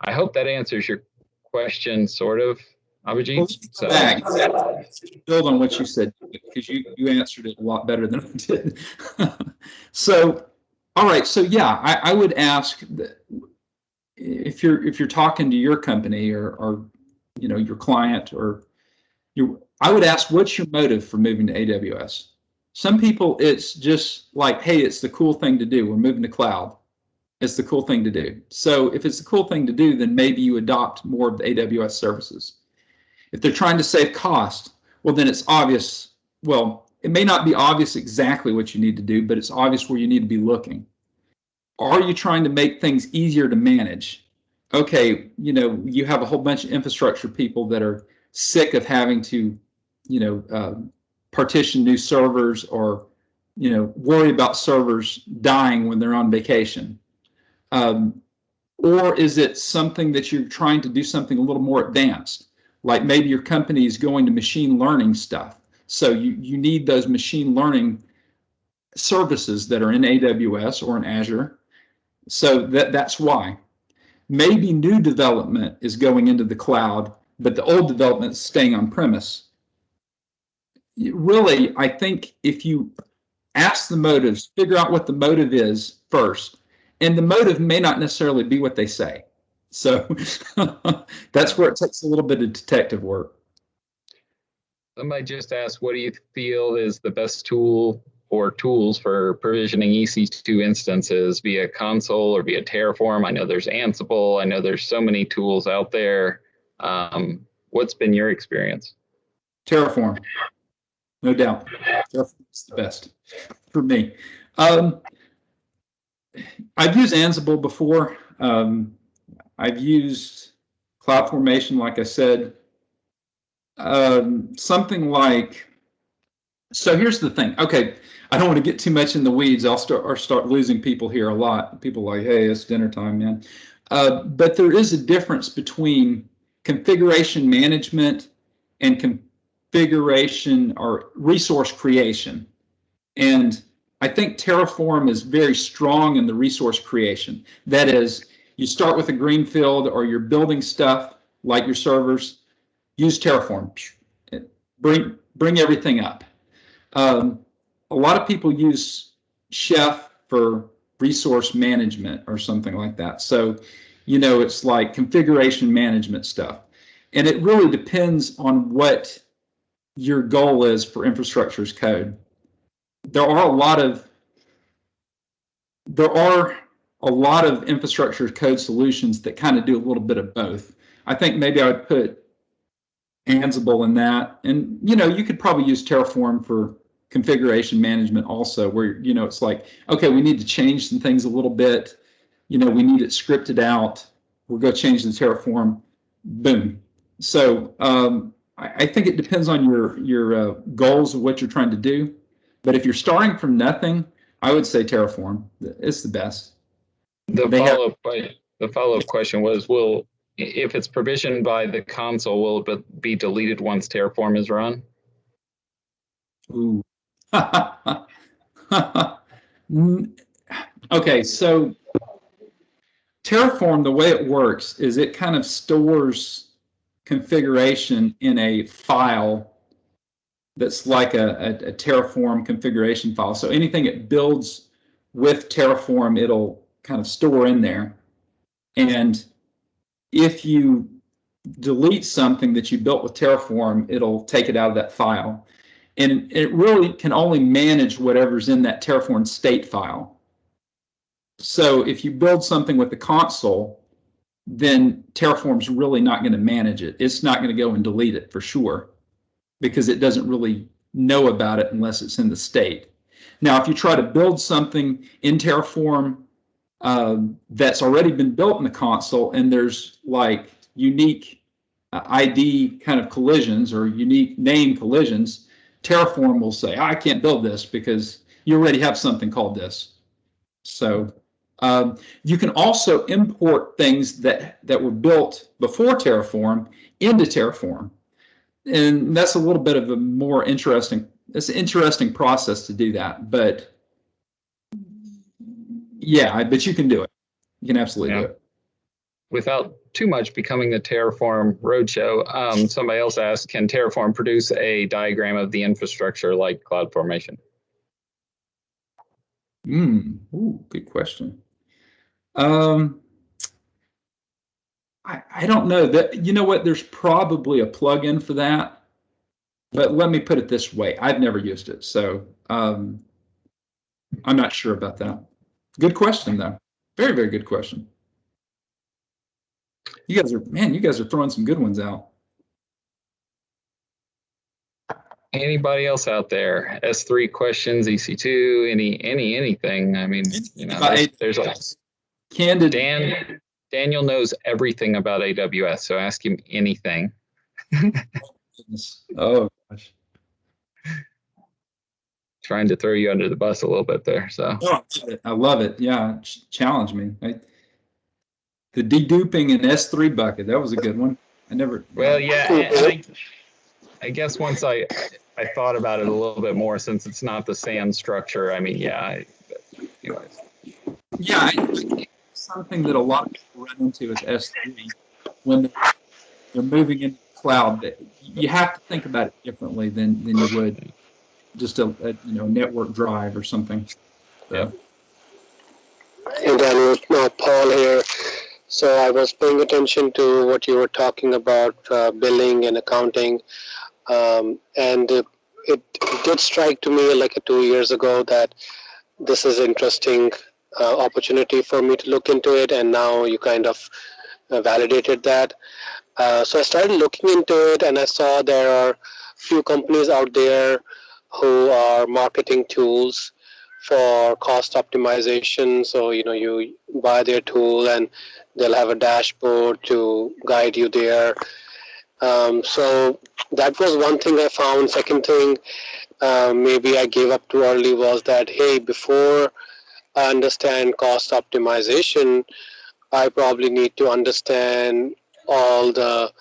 I hope that answers your question, sort of, Abhijit. Well, build on what you said, because you answered it a lot better than I did. So, all right. So yeah, I would ask that if you're talking to your company or your client, or I would ask, what's your motive for moving to AWS? Some people, it's just like, hey, it's the cool thing to do. We're moving to cloud. It's the cool thing to do. So if it's the cool thing to do, then maybe you adopt more of the AWS services. If they're trying to save cost, well, then it's obvious. Well, it may not be obvious exactly what you need to do, but it's obvious where you need to be looking. Are you trying to make things easier to manage? Okay, you have a whole bunch of infrastructure people that are sick of having to, partition new servers or worry about servers dying when they're on vacation? Or is it something that you're trying to do something a little more advanced? Like maybe your company is going to machine learning stuff. So you need those machine learning services that are in AWS or in Azure. So that's why. Maybe new development is going into the cloud, but the old development is staying on premise. Really, I think if you ask the motives, figure out what the motive is first, and the motive may not necessarily be what they say. So that's where it takes a little bit of detective work. Somebody just asked, what do you feel is the best tool or tools for provisioning EC2 instances via console or via Terraform? I know there's Ansible. I know there's so many tools out there. What's been your experience? Terraform, no doubt. Terraform's the best for me. I've used Ansible before. I've used CloudFormation, like I said. Something like, so here's the thing. Okay, I don't want to get too much in the weeds. I'll start losing people here a lot. People are like, hey, it's dinner time, man. But there is a difference between configuration management and configuration or resource creation. And I think Terraform is very strong in the resource creation. That is, you start with a greenfield or you're building stuff like your servers, use Terraform. Bring everything up. A lot of people use Chef for resource management or something like that. So, it's like configuration management stuff. And it really depends on what your goal is for infrastructure as code. There are a lot of infrastructure as code solutions that kind of do a little bit of both. I think maybe I would put Ansible in that, and you could probably use Terraform for configuration management also, where it's like, okay, we need to change some things a little bit, we need it scripted out, we'll go change the Terraform, boom. So I think it depends on your goals of what you're trying to do, but if you're starting from nothing, I would say Terraform. It's the best. The follow-up question was, if it's provisioned by the console, will it be deleted once Terraform is run? Ooh. Okay, so Terraform, the way it works is it kind of stores configuration in a file that's like a Terraform configuration file. So anything it builds with Terraform, it'll kind of store in there. And if you delete something that you built with Terraform, it'll take it out of that file. And it really can only manage whatever's in that Terraform state file. So if you build something with the console, then Terraform's really not going to manage it. It's not going to go and delete it for sure, because it doesn't really know about it unless it's in the state. Now, if you try to build something in Terraform that's already been built in the console, and there's like unique ID kind of collisions or unique name collisions, Terraform will say, I can't build this because you already have something called this. So you can also import things that were built before Terraform into Terraform. And that's a little bit of a more interesting, it's an interesting process to do that. But yeah, but you can do it. You can absolutely do it. Without too much becoming the Terraform roadshow, somebody else asked, can Terraform produce a diagram of the infrastructure like CloudFormation? Ooh, good question. I don't know that, you know what, there's probably a plugin for that, but let me put it this way. I've never used it, so I'm not sure about that. Good question though. Very, very good question. You guys are throwing some good ones out. Anybody else out there? S3 questions, EC2, anything. I mean, there's a candid. Daniel knows everything about AWS, so ask him anything. Oh gosh. trying to throw you under the bus a little bit there. So I love it. Yeah, challenge me. The deduping in S3 bucket, that was a good one. I never. Well, yeah, and I guess once I thought about it a little bit more, since it's not the SAM structure. I mean, yeah. Anyways. Yeah, something that a lot of people run into with S3 when they're moving into the cloud. You have to think about it differently than you would just a network drive or something. So. Yeah. Hey Daniel, Paul here. So I was paying attention to what you were talking about, billing and accounting, and it did strike to me like 2 years ago that this is interesting opportunity for me to look into it, and now you kind of validated that. So I started looking into it, and I saw there are few companies out there who are marketing tools for cost optimization. So you buy their tool and they'll have a dashboard to guide you there. So that was one thing I found. Second thing, maybe I gave up too early, was that, hey, before I understand cost optimization, I probably need to understand all the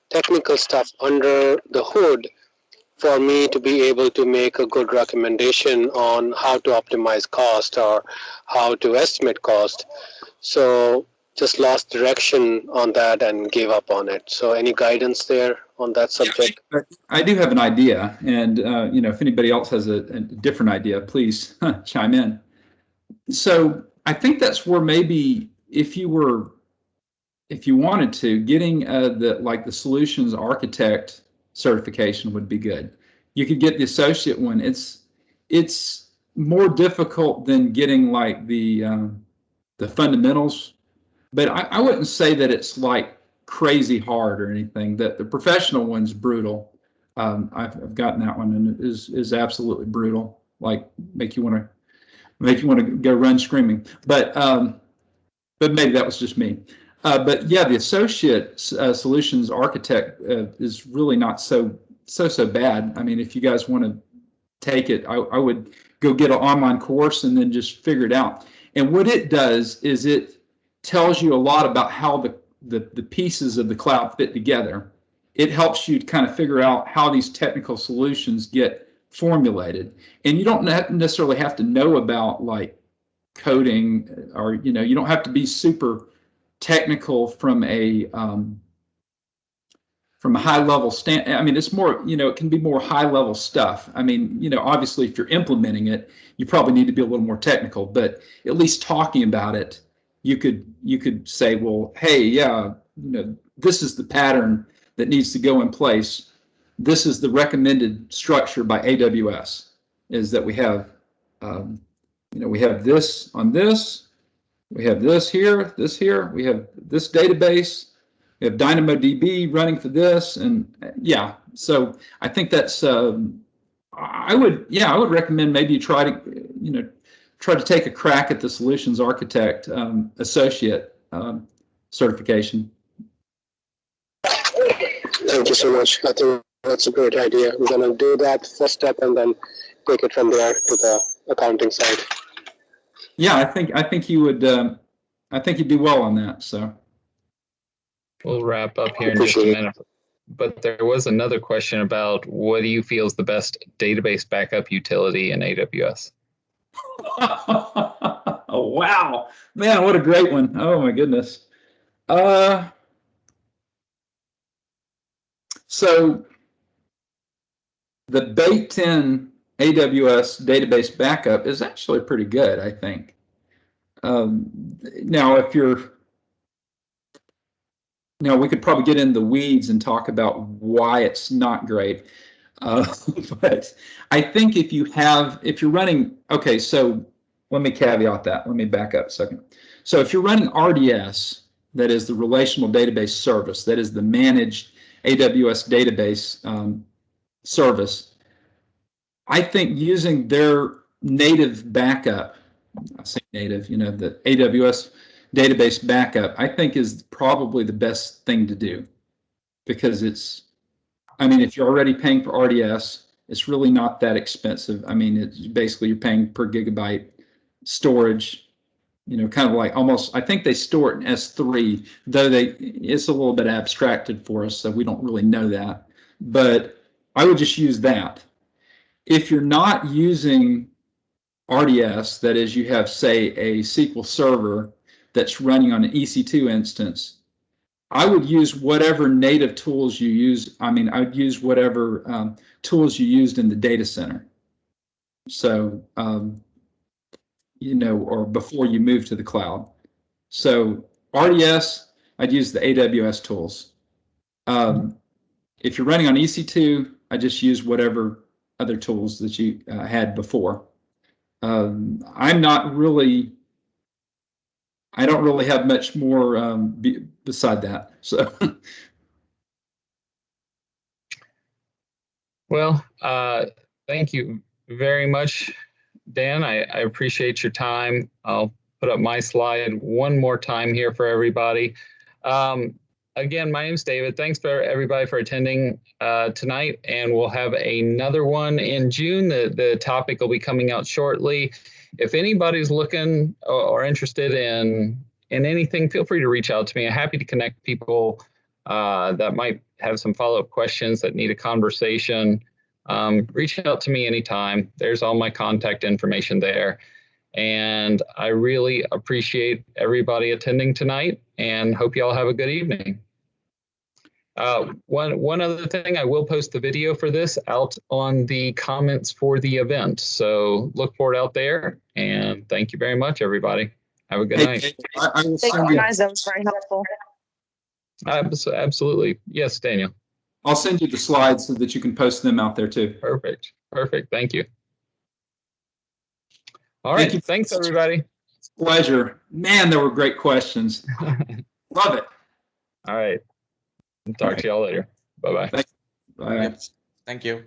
technical stuff under the hood for me to be able to make a good recommendation on how to optimize cost or how to estimate cost. So just lost direction on that and gave up on it. So any guidance there on that subject? I do have an idea, and if anybody else has a different idea, please chime in. So I think that's where maybe if you wanted to, getting the solutions architect certification would be good. You could get the associate one. It's more difficult than getting like the fundamentals, but I wouldn't say that it's like crazy hard or anything. That the professional one's brutal. I've gotten that one, and it is absolutely brutal. Like make you want to go run screaming. But maybe that was just me. But yeah, the associate solutions architect is really not so bad. I mean, if you guys want to take it, I would go get an online course and then just figure it out. And what it does is it tells you a lot about how the pieces of the cloud fit together. It helps you to kind of figure out how these technical solutions get formulated. And you don't necessarily have to know about like coding, or you don't have to be super technical from a high level stand. I mean, it's more, it can be more high level stuff. I mean, obviously if you're implementing it, you probably need to be a little more technical, but at least talking about it, you could say, well, hey, yeah, this is the pattern that needs to go in place. This is the recommended structure by AWS, is that we have, we have this on this, we have this here, we have this database, we have DynamoDB running for this, and yeah. So I think that's I would recommend maybe you try to take a crack at the solutions architect associate certification. Thank you so much. I think that's a great idea. We're going to do that first step and then take it from there to the accounting side. Yeah, I think you would. I think you'd do well on that. So we'll wrap up here in just a minute. But there was another question about what do you feel is the best database backup utility in AWS? Oh, wow, man, what a great one. Oh my goodness. So the baked-in AWS database backup is actually pretty good, I think. Now, we could probably get in the weeds and talk about why it's not great. But I think if you're running, okay, so let me caveat that. Let me back up a second. So if you're running RDS, that is the relational database service, that is the managed AWS database service, I think using their native backup, I say native, the AWS database backup, I think is probably the best thing to do, because if you're already paying for RDS It's really not that expensive. I mean, it's basically you're paying per gigabyte storage. You know, kind of like almost, I think they store it in S3, though it's a little bit abstracted for us, so we don't really know that. But I would just use that. If you're not using RDS, that is, you have, say, a SQL server that's running on an EC2 instance, I would use whatever native tools you use. I mean, I would use whatever tools you used in the data center. So, you know, or before you move to the cloud. So RDS, I'd use the AWS tools. If you're running on EC2, I just use whatever other tools that you had before. I'm not really, I don't really have much more beside that. So. Well, thank you very much, Dan. I appreciate your time. I'll put up my slide one more time here for everybody. Again, my name's David. Thanks for everybody for attending tonight, and we'll have another one in June. The topic will be coming out shortly. If anybody's looking or interested in anything, feel free to reach out to me. I'm happy to connect people that might have some follow-up questions that need a conversation. Reach out to me anytime. There's all my contact information there. And I really appreciate everybody attending tonight and hope you all have a good evening. One other thing, I will post the video for this out on the comments for the event. So look for it out there. And thank you very much, everybody. Have a good night. I will send you guys. That was very helpful. Absolutely. Yes, Daniel. I'll send you the slides so that you can post them out there too. Perfect. Perfect. Thank you. All right. Thanks, everybody. It's a pleasure. Man, there were great questions. Love it. All right. Talk to y'all later. Bye-bye. Bye. Yep. Thank you.